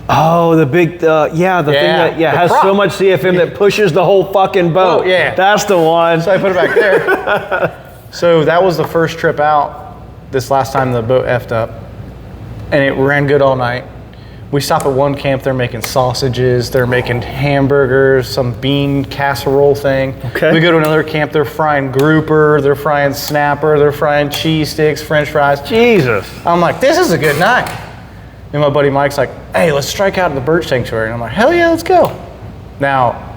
Oh, the big, thing that the has prop. so much CFM that pushes the whole fucking boat. Oh, yeah. That's the one. So I put it back there. So that was the first trip out this last time the boat effed up. And it ran good all night. We stop at one camp, they're making sausages, they're making hamburgers, some bean casserole thing. Okay. We go to another camp, they're frying grouper, they're frying snapper, they're frying cheese sticks, french fries. Jesus. I'm like, this is a good night. And my buddy Mike's like, hey, let's strike out of the bird sanctuary. And I'm like, hell yeah, let's go. Now,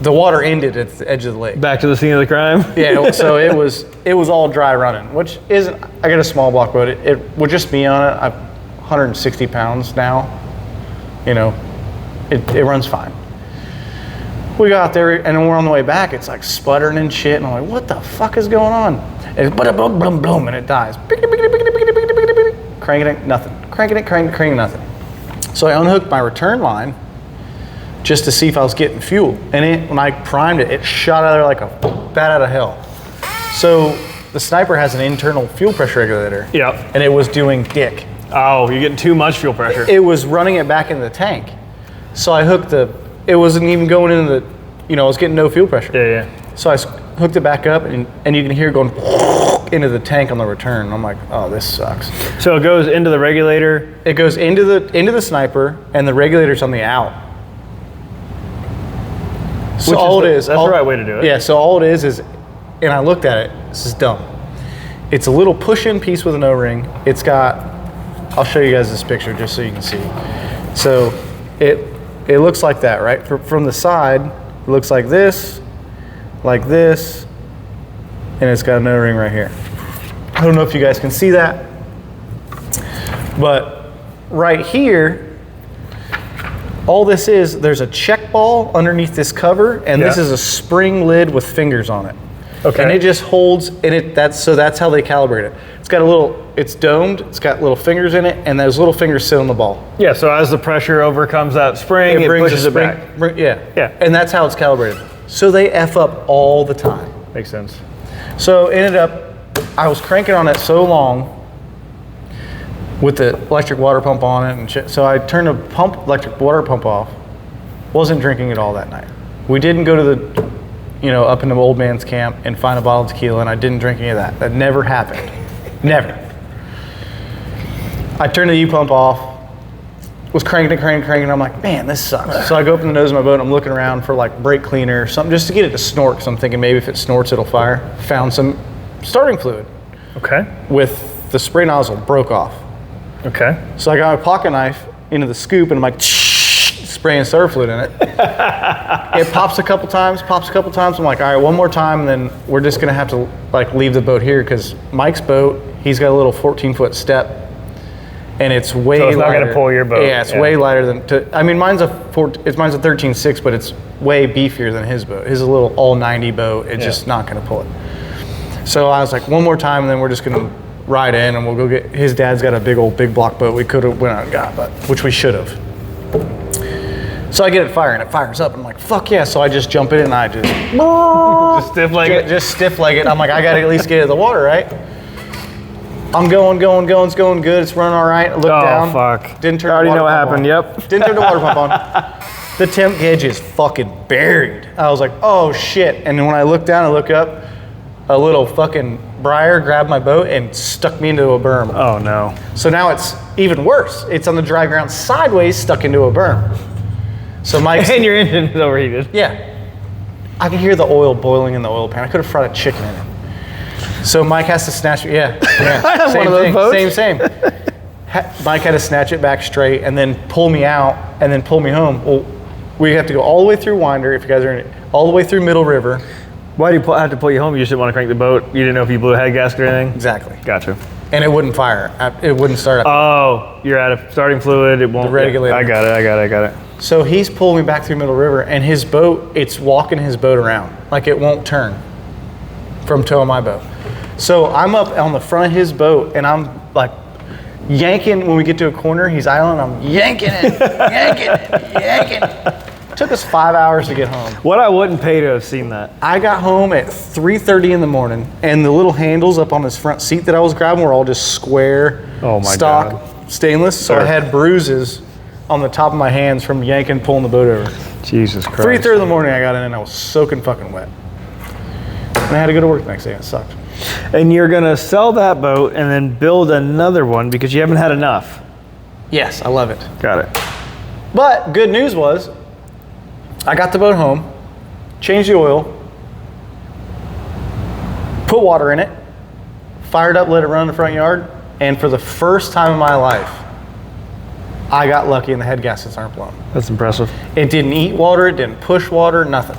the water ended at the edge of the lake. Back to the scene of the crime. Yeah, so it was all dry running, which isn't, I got a small block boat. It would just me on it. I'm 160 pounds now. You know, it runs fine. We got there and then we're on the way back. It's like sputtering and shit. And I'm like, what the fuck is going on? And boom, boom, boom, and it dies. Cranking it, nothing. Cranking it, nothing. So I unhooked my return line just to see if I was getting fuel. And when I primed it, it shot out of there like a bat out of hell. So the Sniper has an internal fuel pressure regulator. Yep. And it was doing dick. Oh, you're getting too much fuel pressure. It was running it back into the tank. So I hooked it wasn't even going into I was getting no fuel pressure. Yeah. So I hooked it back up and you can hear it going into the tank on the return. I'm like, oh, this sucks. So it goes into the regulator. It goes into the Sniper and the regulator's on the out. So that's the right way to do it. Yeah, so all it is, and I looked at it, this is dumb. It's a little push-in piece with an O-ring. It's got, I'll show you guys this picture just so you can see. So it looks like that, right? From the side, it looks like this, and it's got an O-ring right here. I don't know if you guys can see that, but right here, all this is, there's a check ball underneath this cover, and this is a spring lid with fingers on it. Okay. And it just holds, and that's how they calibrate it. It's domed, it's got little fingers in it, and those little fingers sit on the ball. Yeah, so as the pressure overcomes that spring, it pushes it back. Yeah. And that's how it's calibrated. So they F up all the time. Makes sense. So ended up, I was cranking on it so long with the electric water pump on it and shit. So I turned the electric water pump off. Wasn't drinking it all that night. We didn't go to the, up in the old man's camp and find a bottle of tequila, and I didn't drink any of that. That never happened. Never. I turned the U-pump off, was cranking it, and I'm like, man, this sucks. So I go up in the nose of my boat, and I'm looking around for like brake cleaner or something just to get it to snort, because I'm thinking maybe if it snorts, it'll fire. Found some starting fluid. Okay. With the spray nozzle broke off. Okay. So I got my pocket knife into the scoop, and I'm like, spraying starter fluid in it. It pops a couple times. I'm like, all right, one more time, and then we're just gonna have to leave the boat here, because Mike's boat, he's got a little 14-foot step, and it's way lighter. So it's not gonna pull your boat. Yeah, it's way lighter than. Mine's a 13.6, but it's way beefier than his boat. His is a little all 90 boat. It's just not gonna pull it. So I was like, one more time, and then we're just gonna ride in, and we'll go get. His dad's got a big block boat. We could have went out and got, but which we should have. So I get it firing, it fires up, and I'm like, fuck yeah. So I just jump in and I just just stiff leg it. Just stiff leg it. I'm like, I gotta at least get it in the water, right? I'm going, it's going good, it's running all right. I look down. Oh, fuck. Didn't turn I already the know water what pump happened, on. yep. Didn't turn the water pump on. The temp gauge is fucking buried. I was like, oh shit. And then when I look down and look up, a little fucking briar grabbed my boat and stuck me into a berm. Oh no. So now it's even worse. It's on the dry ground sideways, stuck into a berm. So Mike's, And your engine is overheated. yeah. I could hear the oil boiling in the oil pan. I could have fried a chicken in it. So Mike has to snatch it. Yeah. I have Same one of those thing, boats. Same. Mike had to snatch it back straight and then pull me out and then pull me home. Well, we have to go all the way through Winder, if you guys are in it, all the way through Middle River. Why do you have to pull you home? You just didn't want to crank the boat? You didn't know if you blew a head gasket or anything? Exactly. Gotcha. and it wouldn't fire. It wouldn't start up. Oh, you're out of starting fluid. It won't. The regulator. I got it. So he's pulling me back through Middle River, and his boat, it's walking his boat around. Like it won't turn from towing my boat. So I'm up on the front of his boat, and I'm like yanking. When we get to a corner, he's idling, I'm yanking it, yanking it. Took us 5 hours to get home. What I wouldn't pay to have seen that. I got home at 3:30 in the morning, and the little handles up on his front seat that I was grabbing were all just square, Oh my stock God. stainless. So I had bruises on the top of my hands from yanking, pulling the boat over. Jesus Christ. 3:30 in the morning, I got in and I was soaking fucking wet. And I had to go to work the next day, and it sucked. And you're gonna sell that boat and then build another one because you haven't had enough. Yes, I love it. Got it. But good news was, I got the boat home, changed the oil, put water in it, fired up, let it run in the front yard, and for the first time in my life, I got lucky and the head gaskets aren't blown. That's impressive. It didn't eat water, it didn't push water, nothing.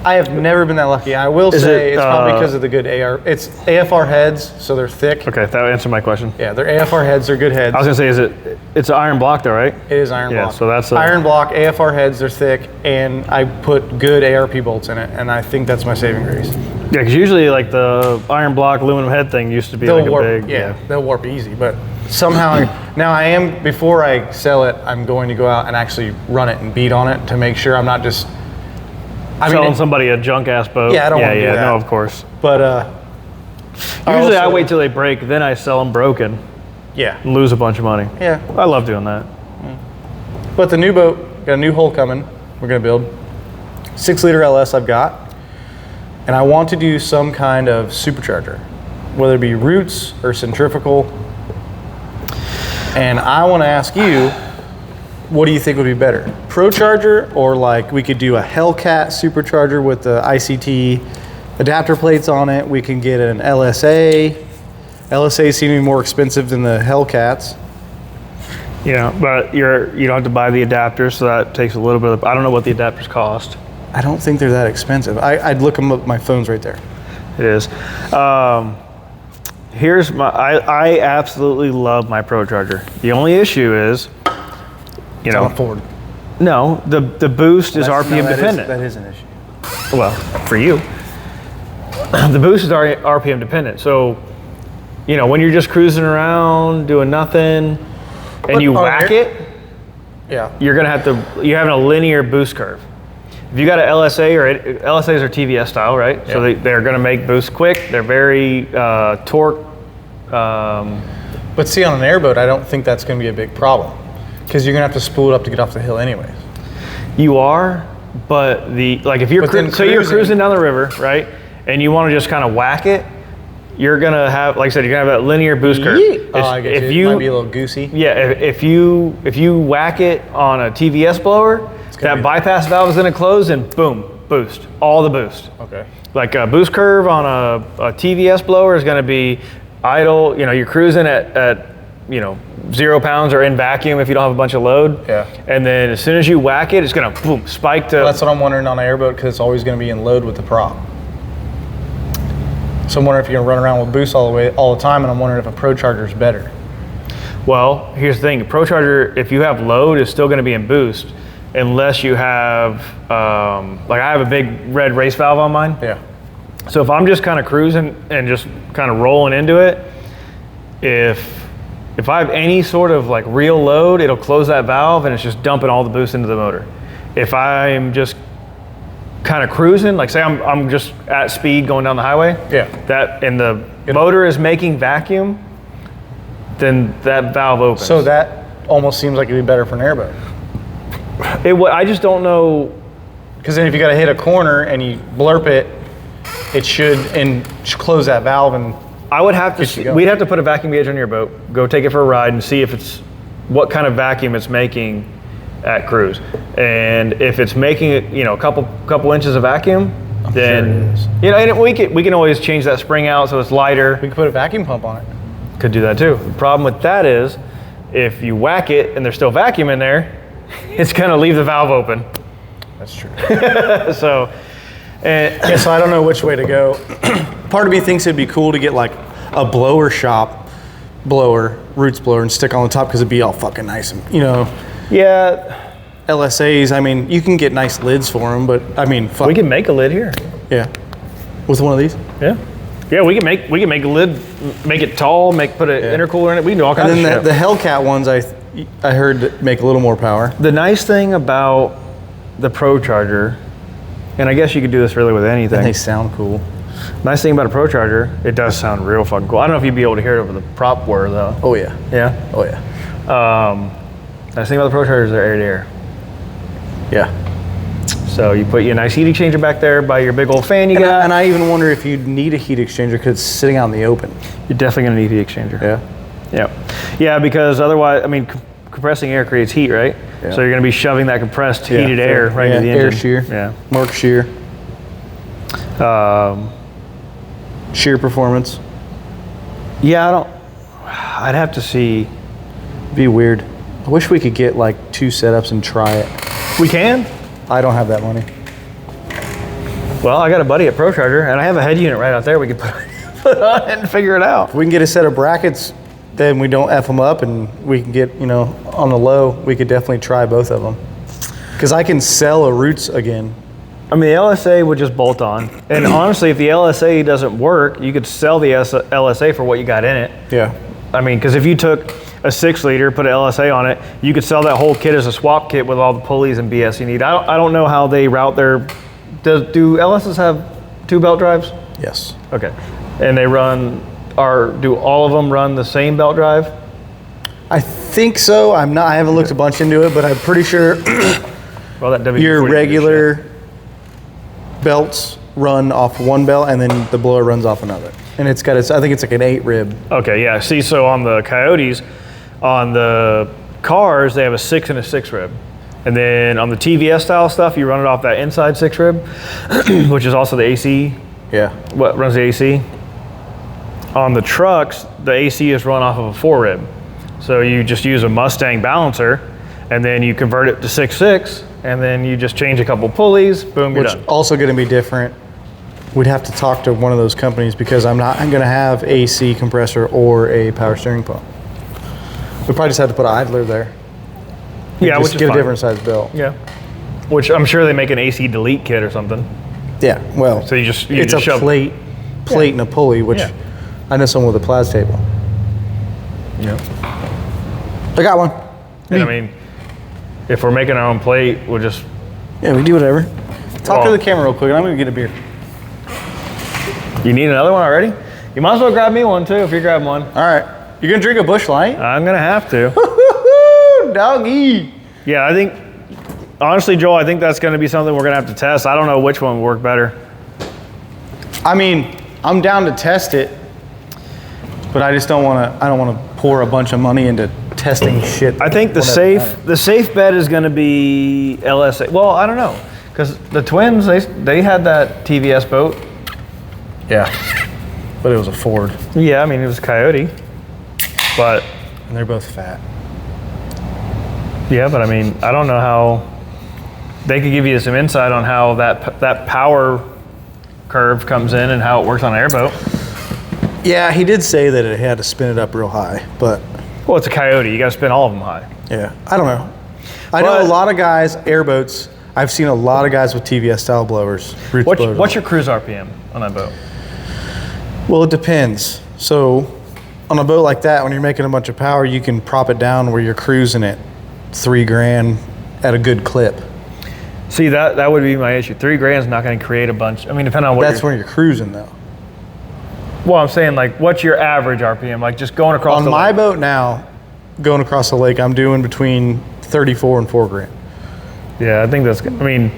I have never been that lucky. I will say it's probably because of the good it's AFR heads, so they're thick. Okay, that answered my question. Yeah, they're AFR heads, they're good heads. I was gonna say, it's an iron block though, right? It is iron block. Yeah, so that's iron block, AFR heads, they're thick, and I put good ARP bolts in it, and I think that's my saving grace. Yeah, because usually like the iron block aluminum head thing used to be like warp, a big. they'll warp easy, but somehow, now I am, before I sell it, I'm going to go out and actually run it and beat on it to make sure I'm not just, Selling somebody a junk ass boat. Yeah, I don't want to do that. No, of course. But usually I wait till they break, then I sell them broken yeah, and lose a bunch of money. yeah. I love doing that. But the new boat, got a new hull coming, we're gonna build. 6-liter LS I've got, and I want to do some kind of supercharger, whether it be roots or centrifugal. And I want to ask you, what do you think would be better? Pro Charger, or like we could do a Hellcat supercharger with the ICT adapter plates on it. We can get an LSA. LSA seem to be more expensive than the Hellcats. Yeah, but you don't have to buy the adapters, so that takes a little bit of, I don't know what the adapters cost. I don't think they're that expensive. I'd look them up, my phone's right there. It is. Here's I absolutely love my Pro Charger. The only issue is, you know, Ford. no, the boost is RPM dependent. That is an issue. Well, for you, the boost is RPM dependent. So, you know, when you're just cruising around doing nothing, and you whack it, Yeah. you're having a linear boost curve. If you got an LSA, or LSAs are TVS style, right? Yeah. So they're going to make boost quick. They're very torque. But see, on an airboat, I don't think that's going to be a big problem, because you're going to have to spool it up to get off the hill anyways. You are, but if you're you're cruising down the river, right, and you want to just kind of whack it, you're gonna have, like I said, you're gonna have that linear boost curve. Oh, I get If you. It might be a little goosey. Yeah, if you whack it on a TVS blower, that bypass valve is gonna close and boom, boost, all the boost. Okay. Like a boost curve on a TVS blower is gonna be idle. You know, you're cruising at 0 pounds or in vacuum if you don't have a bunch of load. Yeah. And then as soon as you whack it, it's gonna boom, spike to. Well, that's what I'm wondering on an airboat, because it's always going to be in load with the prop. So I'm wondering if you're going to run around with boost all the time, and I'm wondering if a Pro Charger is better. Well, here's the thing. Pro Charger, if you have load, is still going to be in boost, unless you have, like I have a big red race valve on mine. Yeah. So if I'm just kind of cruising and just kind of rolling into it, if I have any sort of like real load, it'll close that valve and it's just dumping all the boost into the motor. If I'm just kind of cruising, like say I'm just at speed going down the highway, and the motor is making vacuum, then that valve opens. So that almost seems like it'd be better for an airboat. I just don't know. Because then if you got to hit a corner and you blurp it, it should close that valve, and I would have to. We'd have to put a vacuum gauge on your boat, go take it for a ride, and see if what kind of vacuum it's making at cruise. And if it's making it, a couple inches of vacuum, then and we can always change that spring out so it's lighter. We could put a vacuum pump on it. Could do that too. The problem with that is, if you whack it and there's still vacuum in there, it's gonna leave the valve open. That's true. So I don't know which way to go. Part of me thinks it'd be cool to get like a blower shop blower, roots blower, and stick on the top because it'd be all fucking nice and, you know. Yeah. LSAs, I mean, you can get nice lids for them, but I mean, fuck. We can make a lid here. Yeah. With one of these? Yeah. Yeah, we can make a lid, make it tall, put an intercooler in it. We can do all kinds of shit. And then the Hellcat ones, I heard make a little more power. The nice thing about the Pro Charger, and I guess you could do this really with anything. And they sound cool. Nice thing about a Pro Charger, it does sound real fucking cool. I don't know if you'd be able to hear it over the prop whir though. Oh yeah. Yeah? Oh yeah. Nice thing about the Pro Charger is they're air to air. Yeah. So you put your nice heat exchanger back there by your big old fan you got. And I even wonder if you'd need a heat exchanger because it's sitting out in the open. You're definitely gonna need a heat exchanger. Yeah. Yeah. Yeah, because otherwise, I mean, compressing air creates heat, right? Yeah. So you're gonna be shoving that compressed heated air right into the engine. Air shear. Yeah. Mark shear. Shear performance. Yeah, I'd have to see. Be weird. I wish we could get like 2 setups and try it. We can? I don't have that money. Well, I got a buddy at Pro Charger, and I have a head unit right out there we could put on it and figure it out. If we can get a set of brackets, then we don't F them up and we can get, you know, on the low, we could definitely try both of them. Because I can sell a Roots again. I mean, the LSA would just bolt on. And honestly, if the LSA doesn't work, you could sell the LSA for what you got in it. Yeah. I mean, because if you took a 6-liter, put an LSA on it, you could sell that whole kit as a swap kit with all the pulleys and BS you need. I don't know how they route their. Do LSs have 2 belt drives? Yes. Okay, and they do all of them run the same belt drive? I think so. I haven't looked a bunch into it, but I'm pretty sure Well, that WD-40 your regular belts run off one belt and then the blower runs off another. And it's got I think it's like an 8 rib. Okay, yeah. See, so on the Coyotes, on the cars, they have a 6 and a 6 rib. And then on the TVS style stuff, you run it off that inside 6 rib, which is also the AC. Yeah. What runs the AC? On the trucks, the AC is run off of a 4 rib. So you just use a Mustang balancer, and then you convert it to 6.6, and then you just change a couple pulleys, boom, you're Which done. also going to be different. We'd have to talk to one of those companies because I'm going to have AC compressor or a power steering pump. We probably just have to put an idler there. Yeah, just which is get fine. a different size belt. Yeah. Which I'm sure they make an AC delete kit or something. Yeah, well, So you just it's a shove plate and a pulley, which Yeah. I know someone with a Plas table. Yeah. I got one. And I mean, if we're making our own plate, we'll just. Yeah, we do whatever. Talk to Well- the camera real quick. I'm going to get a beer. You need another one already? You might as well grab me one too if you're grabbing one. All right. You're going to drink a Busch Light? I'm gonna have to. Woo-hoo, doggy. Yeah, I think, honestly, Joel, I think that's gonna be something we're gonna have to test. I don't know which one would work better. I mean, I'm down to test it, but I just don't want to pour a bunch of money into testing shit. I think the safe bet is gonna be LSA. Well, I don't know, because the twins, they had that TVS boat. Yeah. But it was a Ford. Yeah, I mean, it was Coyote. But, And they're both fat. yeah, but I mean, I don't know how, they could give you some insight on how that power curve comes in and how it works on an airboat. Yeah, he did say that it had to spin it up real high, but Well, it's a Coyote, you gotta spin all of them high. yeah, I don't know. I know a lot of guys, airboats, I've seen a lot of guys with TVS style blowers. Roots blowers. What's your cruise RPM on that boat? Well, it depends. So on a boat like that, when you're making a bunch of power, you can prop it down where you're cruising at $3,000 at a good clip. See, that would be my issue. $3,000 is not gonna create a bunch. I mean, depending on what That's when you're cruising though. Well, I'm saying, like, what's your average RPM? Like, just going across On the my lake. boat now, going across the lake, I'm doing between 34 and $4,000. Yeah, I think that's good. I mean,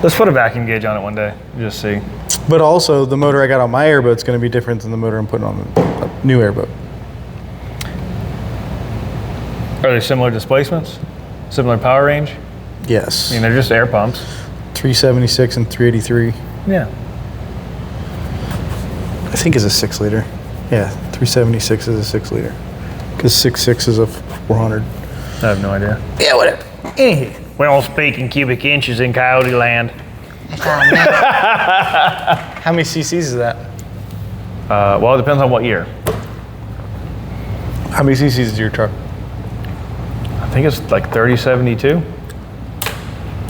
let's put a vacuum gauge on it one day and just see. But also, the motor I got on my airboat's going to be different than the motor I'm putting on a new airboat. Are they similar displacements? Similar power range? Yes. I mean, they're just air pumps. 376 and 383. Yeah. I think is a 6 liter. Yeah, 376 is a 6 liter. Because 6.6 is a 400. I have no idea. Yeah, whatever. Anywho. We don't speak in cubic inches in Coyote land. How many cc's is that? Well, it depends on what year. How many cc's is your truck? I think it's like 3072.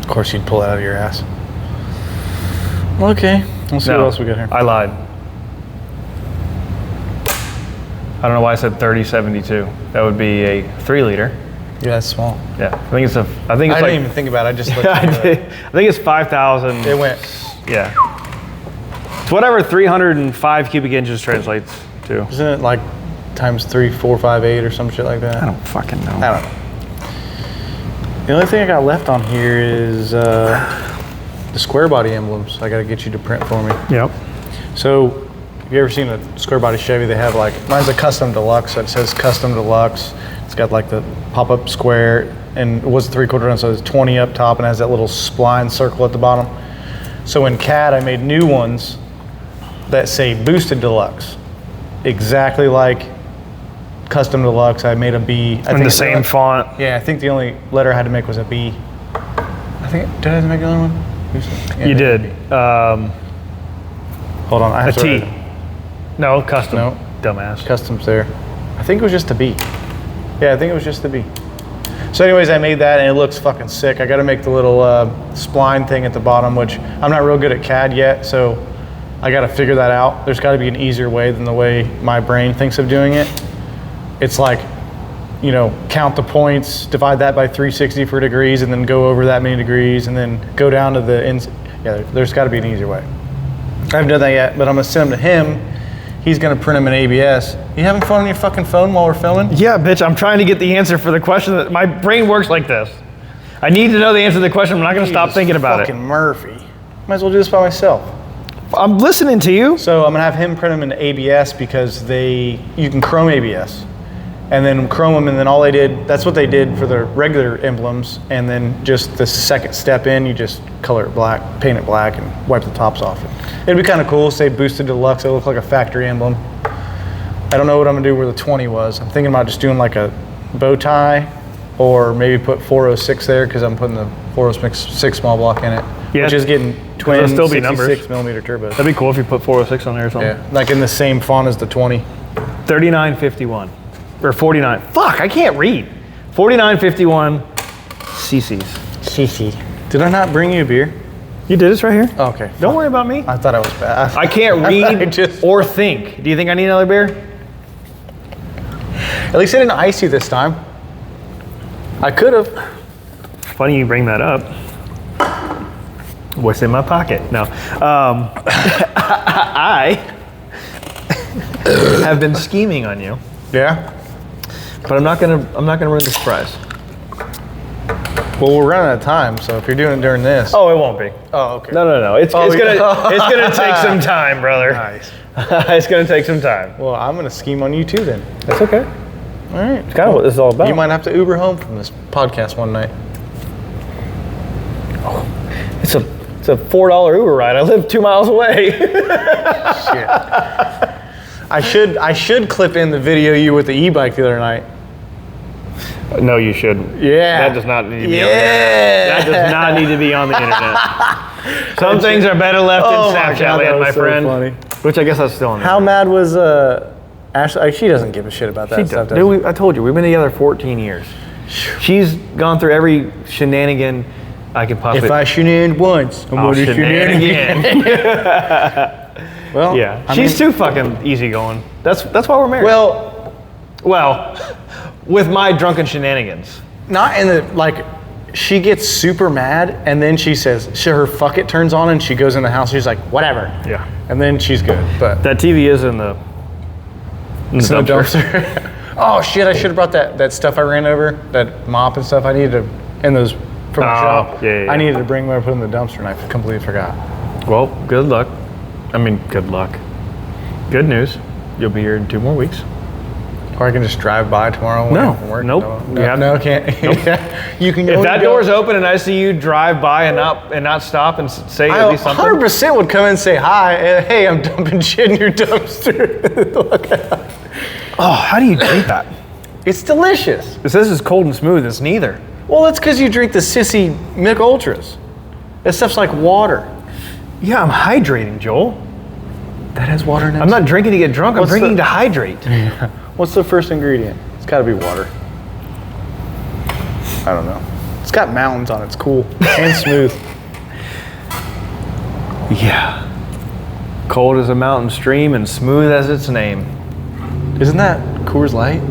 Of course, you'd pull it out of your ass. Okay, we'll see what else we got here. I lied. I don't know why I said 3072. That would be a 3-liter. Yeah, that's small. Yeah, I think it's I like, didn't even think about it. I just looked I at it. think it's 5,000. It went. Yeah. It's whatever 305 cubic inches translates to. Isn't it like times 3, 4, 5, 8 or some shit like that? I don't fucking know. I don't know. The only thing I got left on here is the square body emblems. I got to get you to print for me. Yep. So, have you ever seen a square body Chevy? They have like, mine's a custom deluxe, so it says custom deluxe. It's got like the pop-up square, and it was a 3/4 ounce, so it's 20 up top and has that little spline circle at the bottom. So in CAD, I made new ones that say boosted deluxe. Exactly like custom deluxe. I made a B. In the same font. Yeah, I think the only letter I had to make was a B. I think, did I have to make another one? Yeah, You did. Hold on, I have A to T. write it. No, custom. No. Dumbass. Customs there. I think it was just a B. Yeah, I think it was just a B. So anyways, I made that and it looks fucking sick. I got to make the little spline thing at the bottom, which I'm not real good at CAD yet, so I got to figure that out. There's got to be an easier way than the way my brain thinks of doing it. It's like, you know, count the points, divide that by 360 for degrees, and then go over that many degrees, and then go down to the ends. Yeah, there's got to be an easier way. I haven't done that yet, but I'm gonna send them to him. He's gonna print them in ABS. You having fun on your fucking phone while we're filming? Yeah, bitch, I'm trying to get the answer for the question. That my brain works like this. I need to know the answer to the question. I'm not gonna stop thinking about it. Fucking Murphy. Might as well do this by myself. I'm listening to you. So I'm gonna have him print them in ABS because you can chrome ABS. And then chrome them, and then all they did, that's what they did for the regular emblems, and then just the second step in, you just color it black, paint it black, and wipe the tops off it. It'd be kind of cool, say boosted deluxe, it'll look like a factory emblem. I don't know what I'm gonna do where the 20 was. I'm thinking about just doing like a bow tie, or maybe put 406 there, because I'm putting the 406 small block in it, Yeah. which is getting twin There'll still be numbers. 66 millimeter turbos. That'd be cool if you put 406 on there or something. Yeah, like in the same font as the 20. 3951. Or 49. Fuck, I can't read. 4951 cc's. CC. Did I not bring you a beer? You did this right here. Oh, okay. Don't worry about me. I thought I was bad. I can't I read just- or think. Do you think I need another beer? At least I didn't ice you this time. I could have. Funny you bring that up. What's in my pocket? No. I have been scheming on you, Yeah. but I'm not gonna ruin the surprise. Well, we're running out of time, so if you're doing it during this. Oh, it won't be. Oh, okay. No. It's Oh, gonna take some time, brother. Nice. It's gonna take some time. Well, I'm gonna scheme on you too then. That's okay. All right. It's kind of what this is all about. You might have to Uber home from this podcast one night. It's a $4 Uber ride. I live 2 miles away. Shit. I should clip in the video you with the e-bike the other night. No, you shouldn't. Yeah. That does not need to be on the internet. That does not need to be on the internet. Some things are better left in Oh my Snapchat God, that land, was my so friend. funny. Which I guess that's still on there. How mad was Ashley? She doesn't give a shit about that stuff. does she? Dude, I told you, we've been together 14 years. She's gone through every shenanigan I could possibly. If I shenaned once, I'm I'll gonna shenanigan. shenanigan. Well, Yeah, I she's mean, too fucking easygoing. That's why we're married. well, with my drunken shenanigans. not in the like. She gets super mad, and then she says, her fuck it turns on, and she goes in the house. She's like, whatever. Yeah. And then she's good. But That TV is in the it's no dumpster. dumpster. Oh shit! I should have brought that stuff I ran over, that mop and stuff. I needed to, and those from the shop. yeah. I needed to bring them and put them in the dumpster, and I completely forgot. Well, good luck. I mean, good luck. Good news. You'll be here in 2 more weeks. Or I can just drive by tomorrow. when No. I'm from work. Nope. No, You have- no, can't. You can. If only that go- door's open and I see you drive by and not stop and say I at least something. 100% would come in and say hi. Hey, I'm dumping shit in your dumpster. Oh, how do you drink that? It's delicious. This is cold and smooth. It's neither. Well, it's because you drink the sissy Mick Ultras. That stuff's like water. Yeah, I'm hydrating, Joel. That has water in it? I'm not drinking to get drunk. I'm drinking to hydrate. What's the first ingredient? It's got to be water. I don't know. It's got mountains on it. It's cool and smooth. Yeah. Cold as a mountain stream and smooth as its name. Isn't that Coors Light?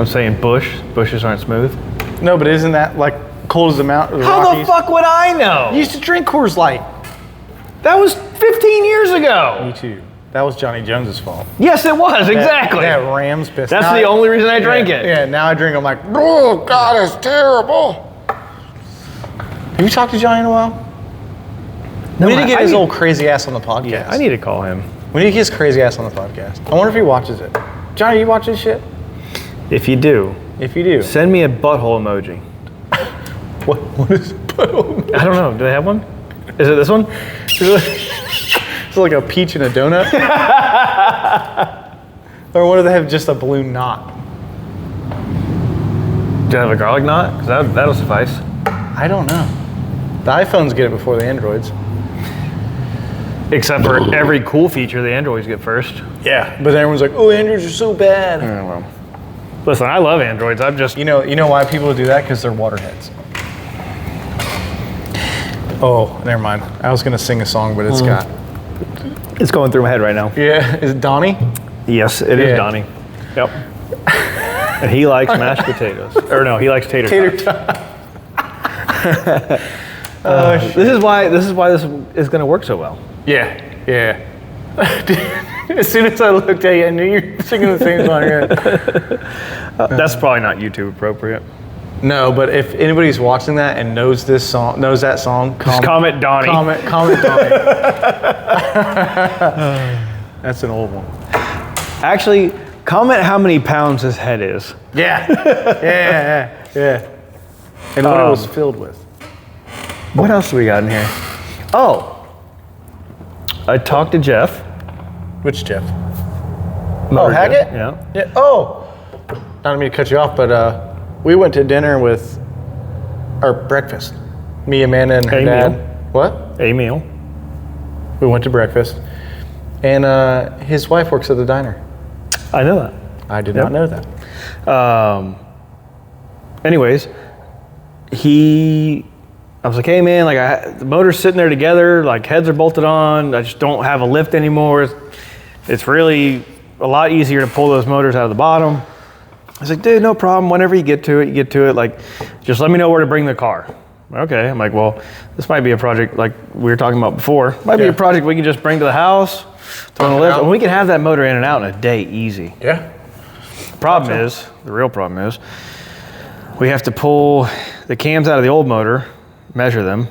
I'm saying Bush. Bushes aren't smooth. No, but isn't that like cold as a mountain? How the fuck would I know? You used to drink Coors Light. That was 15 years ago. Me too. That was Johnny Jones's fault. Yes, it was, exactly. That Rams piss. That's the only reason I drank it. Yeah, now I drink. I'm like, oh God, it's terrible. Have you talked to Johnny in a while? No, we need to get I his need- old crazy ass on the podcast. Yeah, I need to call him. We need to get his crazy ass on the podcast. I wonder if he watches it. Johnny, you watch this shit? If you do, If you do, send me a butthole emoji. what is butthole? I don't know. Do they have one? Is it this one? It's like a peach and a donut. Or what do they have? Just a balloon knot? Do they have a garlic knot? Because that'll suffice. I don't know. The iPhones get it before the Androids. Except for every cool feature the Androids get first. Yeah, but everyone's like, "Oh, Androids are so bad." Well, listen, I love Androids. I'm just You know why people do that? Because they're waterheads. Oh, never mind. I was gonna sing a song, but it's got. it's going through my head right now. Yeah, is it Donnie? Yes, it is Yeah. Donnie. Yep. And he likes mashed potatoes. Or no, he likes tater tots. This is why this is going to work so well. Yeah, yeah. As soon as I looked at you, I knew you were singing the same song. Yeah. That's probably not YouTube appropriate. No, but if anybody's watching that and knows this song, knows that song, Just comment Donnie. comment Donnie. That's an old one. Actually, comment how many pounds his head is. Yeah, yeah. And what it was filled with. What else do we got in here? Oh, I talked to Jeff. Which Jeff? Motor Hackett? Jeff, Yeah. Yeah. Oh, not to mean to cut you off, but we went to dinner with, or breakfast. Me, Amanda, and her A dad. meal. What? A meal. We went to breakfast, and his wife works at the diner. I know that. I did not know that. Anyways, I was like, hey man, like the motor's sitting there together, like heads are bolted on. I just don't have a lift anymore. It's really a lot easier to pull those motors out of the bottom. I was like, dude, no problem. Whenever you get to it. Like, just let me know where to bring the car. Okay. I'm like, well, this might be a project like we were talking about before. Might be a project we can just bring to the house, throw on the lift, and we can have that motor in and out in a day easy. Yeah. The real problem is, we have to pull the cams out of the old motor, measure them,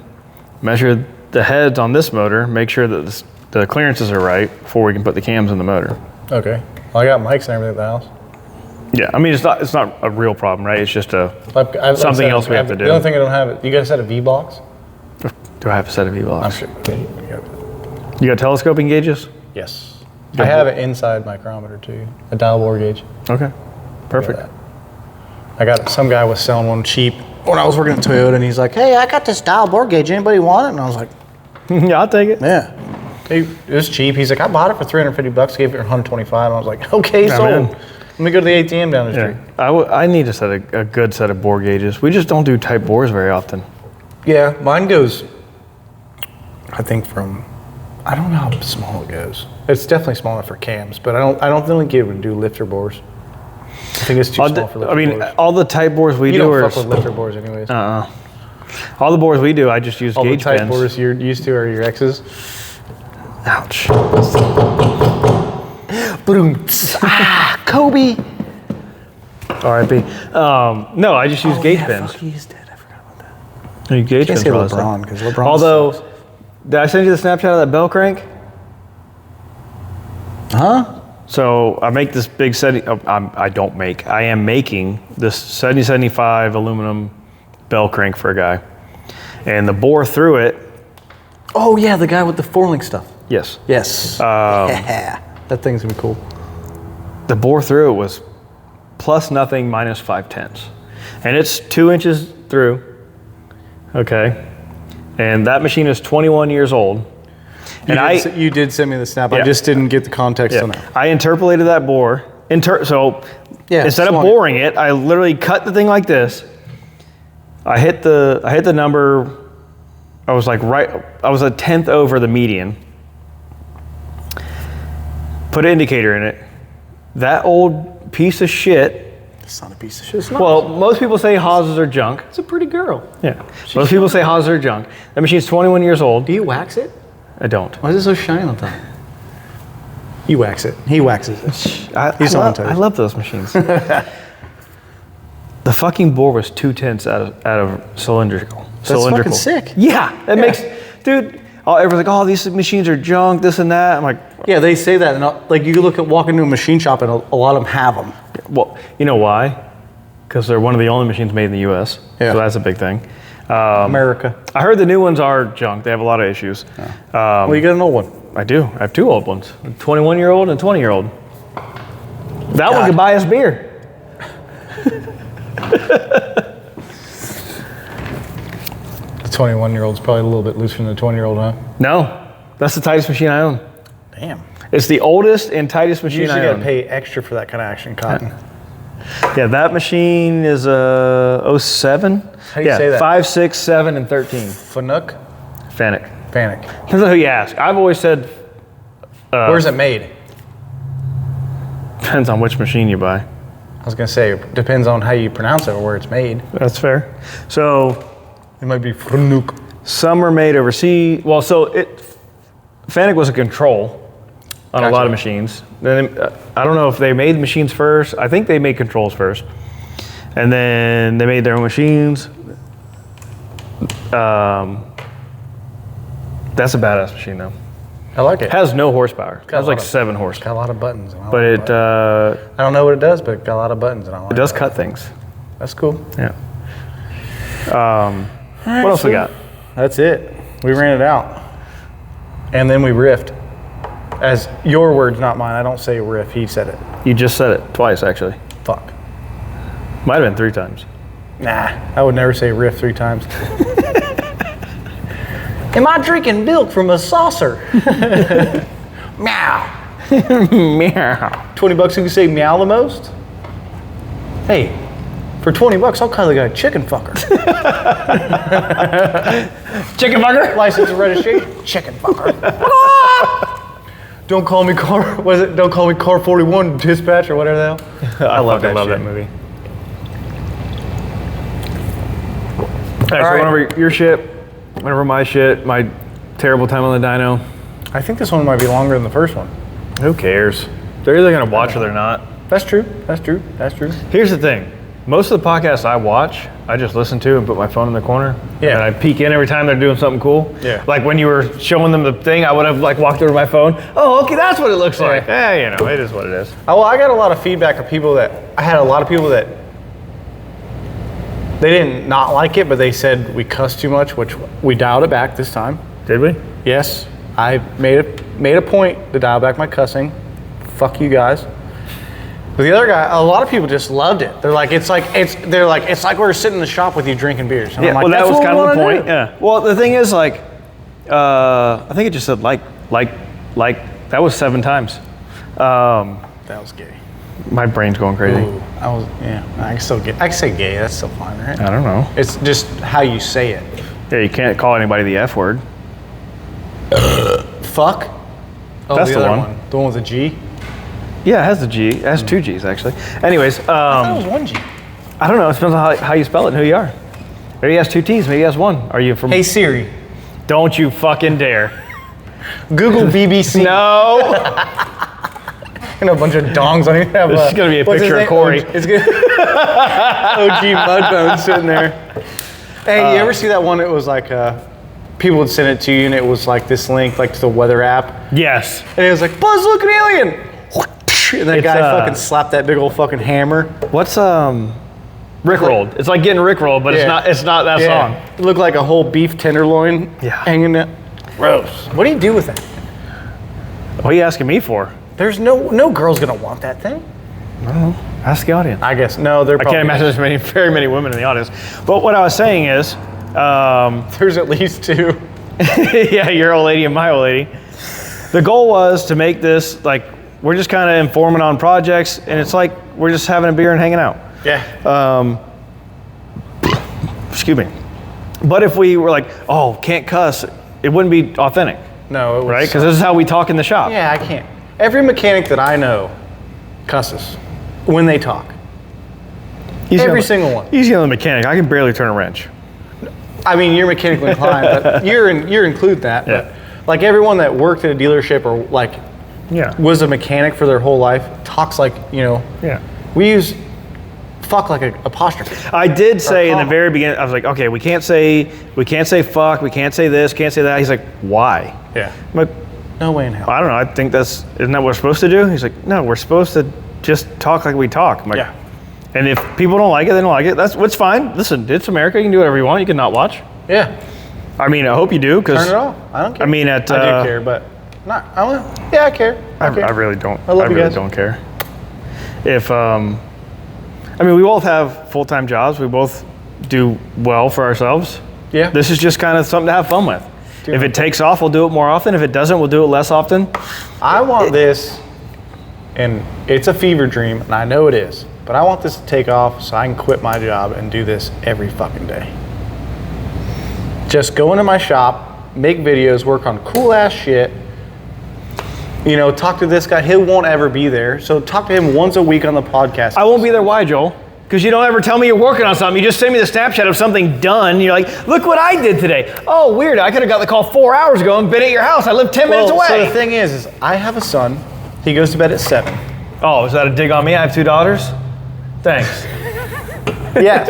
measure the heads on this motor, make sure that the clearances are right before we can put the cams in the motor. Okay. Well, I got mics and everything at the house. Yeah, I mean, it's not a real problem, right? It's just I've something else we have to do. The only thing I don't have it. You got a set of V-blocks? Do I have a set of V-blocks? I'm sure. You got telescoping gauges? Yes. I have it inside micrometer too. A dial bore gauge. Okay, perfect. I got some guy was selling one cheap when I was working at Toyota, and he's like, "Hey, I got this dial bore gauge. Anybody want it?" And I was like, Yeah, I'll take it. "Yeah." It was cheap. He's like, "I bought it for $350. Gave it 125." And I was like, "Okay, sold." in. Let me go to the ATM down the street. Yeah, I need a good set of bore gauges. We just don't do type bores very often. Yeah, mine goes. I think from. I don't know how small it goes. It's definitely small enough for cams, but I don't think it would do lifter bores. I think it's too small for lifter bores. All the type bores we You do don't are fuck with lifter bores anyways. all the bores we do. I just use All the gauge type pins. bores you're used to are your X's. Ouch. Kobe. R.I.P. No, I just use gauge pins. He's dead. I forgot about that. I use gauge Can't pins say for all this stuff. LeBron because LeBron. Although, sucks. did I send you the snapshot of that bell crank? Huh? So I make this big I am making this 7075 aluminum bell crank for a guy. And the bore through it, Oh yeah, the guy with the 4-link stuff. yes, Yes. Yeah. That thing's gonna be cool. the bore through it was plus nothing minus 5/10. And it's 2 inches through, okay? And that machine is 21 years old. You did send me the snap. Yeah. I just didn't get the context on that. I interpolated that bore. So instead of swung boring it, I literally cut the thing like this. I hit the number. I was like I was a tenth over the median. Put an indicator in it. That old piece of shit. It's not a piece of shit. It's not. Well, most people say Haas's are junk. It's a pretty girl. Yeah. Most people say Haas's are junk. That machine's 21 years old. Do you wax it? I don't. Why is it so shiny on top? You wax it. He waxes it. I love those machines. The fucking bore was 2/10 out of cylindrical. That's fucking sick. Yeah, that makes, dude. Everyone's like, oh, these machines are junk, this and that. I'm like, Yeah, they say that. And like you walk into a machine shop and a lot of them have them. well, you know why? Because they're one of the only machines made in the U.S. Yeah. So that's a big thing. America. I heard the new ones are junk. They have a lot of issues. Well, you got an old one. I do. I have two old ones, a 21-year-old and a 20-year-old. That one could buy us beer. The 21-year-old's probably a little bit looser than the 20-year-old, huh? No, that's the tightest machine I own. Damn. It's the oldest and tightest machine Usually I got to own. pay extra for that kind of action cotton. Yeah, that machine is a 07. How do you say that? 5, 6, 7, and 13. Fanuc? Fanic. Fanic. Depends on who you ask. I've always said Where's it made? depends on which machine you buy. I was going to say, it depends on how you pronounce it or where it's made. That's fair. So It might be Fanuc. some are made overseas. Well, so Fanic was a control on a lot of machines. Then I don't know if they made machines first. I think they made controls first, and then they made their own machines. That's a badass machine though. I like it. Has no horsepower. It Got a has like lot of- 7 horsepower. Got a lot of buttons. And I But like it buttons. I don't know what it does, but it got a lot of buttons. And I like it does that. cut things. That's cool. Yeah. What else we got? That's it. We ran it out. And then we riffed. As your words, not mine. I don't say riff. He said it. You just said it twice actually. Fuck. Might have been 3 times. Nah, I would never say riff 3 times. Am I drinking milk from a saucer? Meow. Meow. $20 you can say meow the most? Hey, for $20 I'll call the guy a chicken fucker. Chicken fucker. License and registration, chicken fucker. Don't call me car. Was it? Don't call me car 41 dispatch or whatever the hell. I love that that shit. movie. All right, so right. whenever your shit, whenever my shit, my terrible time on the dyno. I think this one might be longer than the first one. Who cares? They're either gonna watch or they're not. That's true. That's true. That's true. Here's the thing. Most of the podcasts I watch, I just listen to and put my phone in the corner. Yeah. And I peek in every time they're doing something cool. Yeah. Like when you were showing them the thing, I would have like walked over my phone. Oh, okay, that's what it looks like. Yeah, you know, it is what it is. Oh, well, I got a lot of feedback of people that I had a lot of people that they didn't not like it, but they said we cussed too much, which we dialed it back this time. Did we? Yes, I made a point to dial back my cussing. Fuck you guys. But the other guy, a lot of people just loved it. They're like, it's like we're sitting in the shop with you drinking beers. And Yeah, I'm like, well, that that's was what kind we of the wanna point. do. Yeah. Well, the thing is, like, I think it just said like. That was 7 times. That was gay. My brain's going crazy. Ooh, I can say gay. That's still fine, right? I don't know. It's just how you say it. Yeah, you can't call anybody the F word. Fuck. Oh, That's the other one. The one with a G. Yeah, it has the G. It has 2 G's actually. Anyways, I thought it was one G. I don't know. It depends on how you spell it and who you are. Maybe he has 2 T's. Maybe he has 1. Are you from? Hey Siri, Don't you fucking dare. Google BBC. No. And a bunch of dongs on it. This is gonna be a what's his picture of name? Corey. It's good. OG Mudbone sitting there. Hey, you ever see that one? It was like people would send it to you, and it was like this link, like to the weather app, Yes. and it was like Buzz, look an alien. And that It's, guy fucking slapped that big old fucking hammer. What's Rickrolled? It's like getting Rickrolled, but Yeah. it's not that song. It looked like a whole beef tenderloin Yeah. hanging out. Gross. What do you do with that? What are you asking me for? There's no girl's gonna want that thing. Ask the audience. I guess no. They're I probably can't imagine there's very many women in the audience. But what I was saying is, there's at least 2. yeah, your old lady and my old lady. The goal was to make this like we're just kind of informing on projects, and it's like we're just having a beer and hanging out. Yeah. Excuse me. But if we were like, oh, can't cuss, it wouldn't be authentic, No, it was right? Because this is how we talk in the shop. Yeah, I can't. Every mechanic that I know cusses when they talk. Every single one. Easy on the mechanic. I can barely turn a wrench. I mean, you're mechanically inclined, but you're include that. Yeah. But like everyone that worked at a dealership or like Yeah. was a mechanic for their whole life talks like, Yeah. we use fuck like an apostrophe. I did say in the comma. very beginning, I was like, okay, we can't say fuck, we can't say this, can't say that. He's like, why? Yeah. I'm like, No way in hell. I don't know. I think isn't that what we're supposed to do? He's like, no, we're supposed to just talk like we talk. I'm like, Yeah. And if people don't like it, they don't like it. That's fine. Listen, it's America. You can do whatever you want. You can not watch. Yeah. I mean, I hope you do. Turn it off. I don't care. I mean, at I do care, but not. Yeah, I care. I care. really don't. I love you really guys. don't care. If I mean, we both have full-time jobs. We both do well for ourselves. Yeah. This is just kind of something to have fun with. If it takes off, we'll do it more often. If it doesn't, we'll do it less often. I want this, and it's a fever dream, and I know it is, but I want this to take off so I can quit my job and do this every fucking day. Just go into my shop, make videos, work on cool ass shit. Talk to this guy. He won't ever be there, so talk to him once a week on the podcast. I won't be there. Why, Joel? Because you don't ever tell me you're working on something. You just send me the Snapchat of something done. You're like, look what I did today. Oh, weird. I could have got the call 4 hours ago and been at your house. I live 10 minutes away. So the thing is I have a son. He goes to bed at 7. Oh, is that a dig on me? I have $2? Thanks. Yes.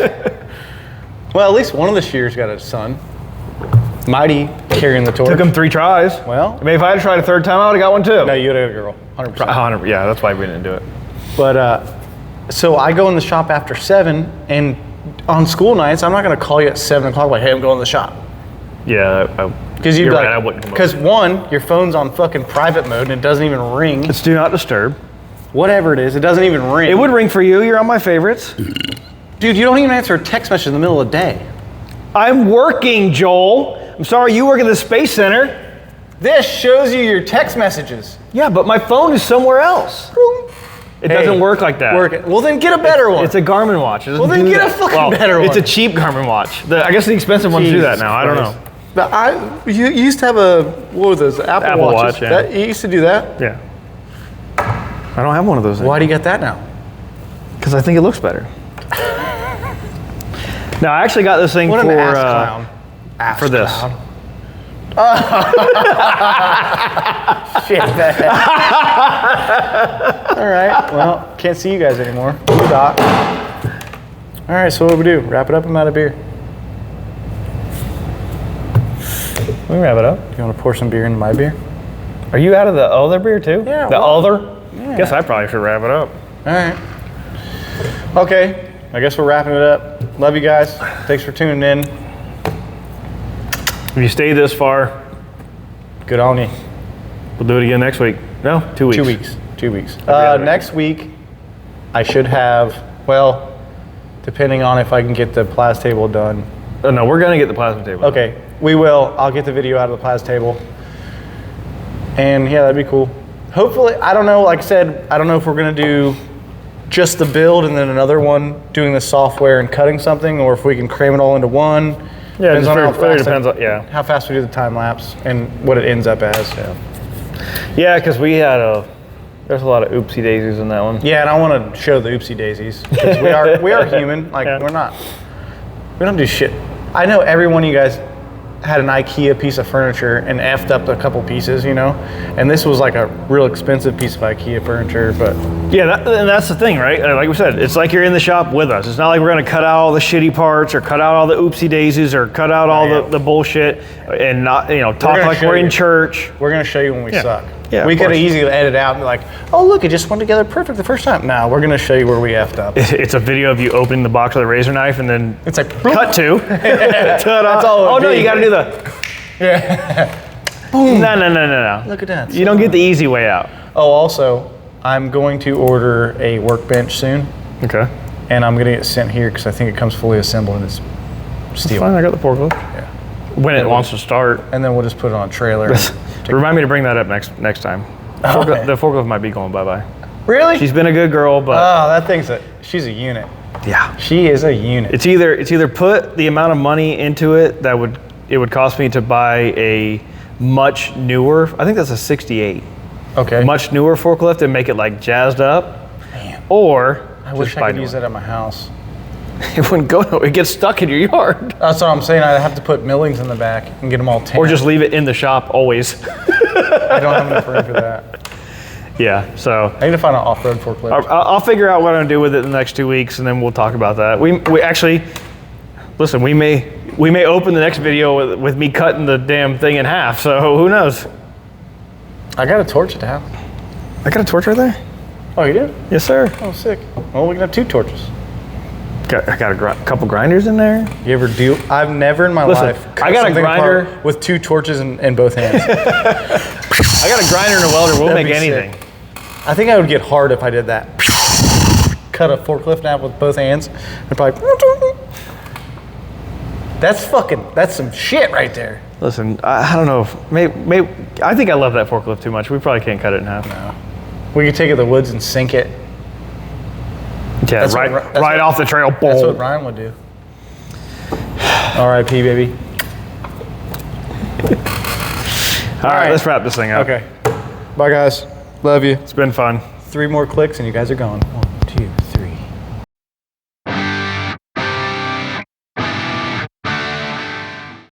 Well, at least one of the shears got a son. Mighty carrying the torch. Took him 3 tries. Well, I mean, if I had tried a third time, I would have got one too. no, you would have a girl. 100%. Yeah, that's why we didn't do it. But so I go in the shop after 7, and on school nights, I'm not going to call you at 7 o'clock like, hey, I'm going to the shop. Yeah, Because you'd you're be right, I like, wouldn't come because one, your phone's on fucking private mode and it doesn't even ring. it's do not disturb. Whatever it is, it doesn't even ring. It would ring for you. You're on my favorites. Dude, you don't even answer a text message in the middle of the day. I'm working, Joel. I'm sorry, you work at the Space Center. This shows you your text messages. Yeah, but my phone is somewhere else. It doesn't work like that. Work it. Well, then get a better one. It's a Garmin watch. It doesn't Well, then do get a that. fucking better It's a one. cheap Garmin watch. I guess the expensive ones do that now. I don't know. But you used to have what were those? Apple Watches. Watch, yeah. You used to do that? Yeah. I don't have one of those Why do you get that now? because I think it looks better. Now, I actually got this thing What for an ass clown. Ass for this. clown. Shit. All right. Well, can't see you guys anymore. Blue dot. All right. So what do we do? Wrap it up. I'm out of beer. We can wrap it up. You want to pour some beer into my beer? Are you out of the other beer too? Yeah, The well, other? Guess I probably should wrap it up. All right. Okay. I guess we're wrapping it up. Love you guys. Thanks for tuning in. If you stayed this far, Good on you. we'll do it again next week. No, 2 weeks. 2 weeks. 2 weeks. other Next week, I should have, well, depending on if I can get the Plas table done. Oh, no, we're gonna get the plasma table. Okay, we will. I'll get the video out of the Plas table. And yeah, that'd be cool. Hopefully, I don't know, like I said, I don't know if we're gonna do just the build and then another one doing the software and cutting something, or if we can cram it all into one. Yeah, it Depends on how just very fast depends on, yeah. how fast we do the time lapse and what it ends up as. Yeah, because there's a lot of oopsie daisies in that one. Yeah, and I want to show the oopsie daisies because we are human. Like Yeah. we don't do shit. I know every one of you guys had an IKEA piece of furniture and effed up a couple pieces, and this was like a real expensive piece of IKEA furniture, but Yeah, and that's the thing, right? Like we said, it's like you're in the shop with us. It's not like we're gonna cut out all the shitty parts or cut out all the oopsie daisies or cut out all Yeah. the bullshit and not, talk gonna like show we're in you. church. we're gonna show you when we suck. Yeah, we of could have course. easily edited out and be like, oh look, it just went together perfect the first time. No, we're gonna show you where we effed up. It's a video of you opening the box with a razor knife and then It's like cut to. Ta-da. That's all it Oh would no, be. you gotta do the. Boom. No. Look at that. You don't get the easy way out. Oh, also, I'm going to order a workbench soon. Okay. And I'm gonna get sent here because I think it comes fully assembled and it's steel. Fine, I got the forklift. Yeah. When it wants to start. And then we'll just put it on a trailer. And Remind me to bring that up next time. Okay. The forklift might be going bye-bye. Really? She's been a good girl, but Oh, she's a unit. yeah. She is a unit. It's either put the amount of money into it that it would cost me to buy a much newer, I think that's a 68. Okay. Much newer forklift and make it like jazzed up. Man. Or I wish I could use that at my house. It wouldn't go. It gets stuck in your yard. That's what I'm saying. I'd have to put millings in the back and get them all tan. Or just leave it in the shop always. I don't have enough room for that. Yeah. So I need to find an off-road forklift. I'll figure out what I'm gonna do with it in the next 2 weeks, and then we'll talk about that. We actually, listen. We may open the next video with me cutting the damn thing in half. So who knows? I got a torch at the house. I got a torch right there. Oh, you do? Yes, sir. Oh, sick. Well, we can have 2 torches. I got a couple grinders in there. You ever do? I've never in my life cut I got a something grinder apart with 2 torches in both hands. I got a grinder and a welder. We'll That'd make be anything. sick. I think I would get hard if I did that. Cut a forklift nap with both hands. I'd probably. That's some shit right there. Listen, I don't know. Maybe I think I love that forklift too much. We probably can't cut it in half. No. We could take it to the woods and sink it. Yeah, That's right, what- that's right what- off the trail. That's what Boom. Ryan would do. R.I.P. baby. All right, let's wrap this thing up. Okay. Bye guys. Love you. It's been fun. 3 more clicks and you guys are gone. 1, 2, 3.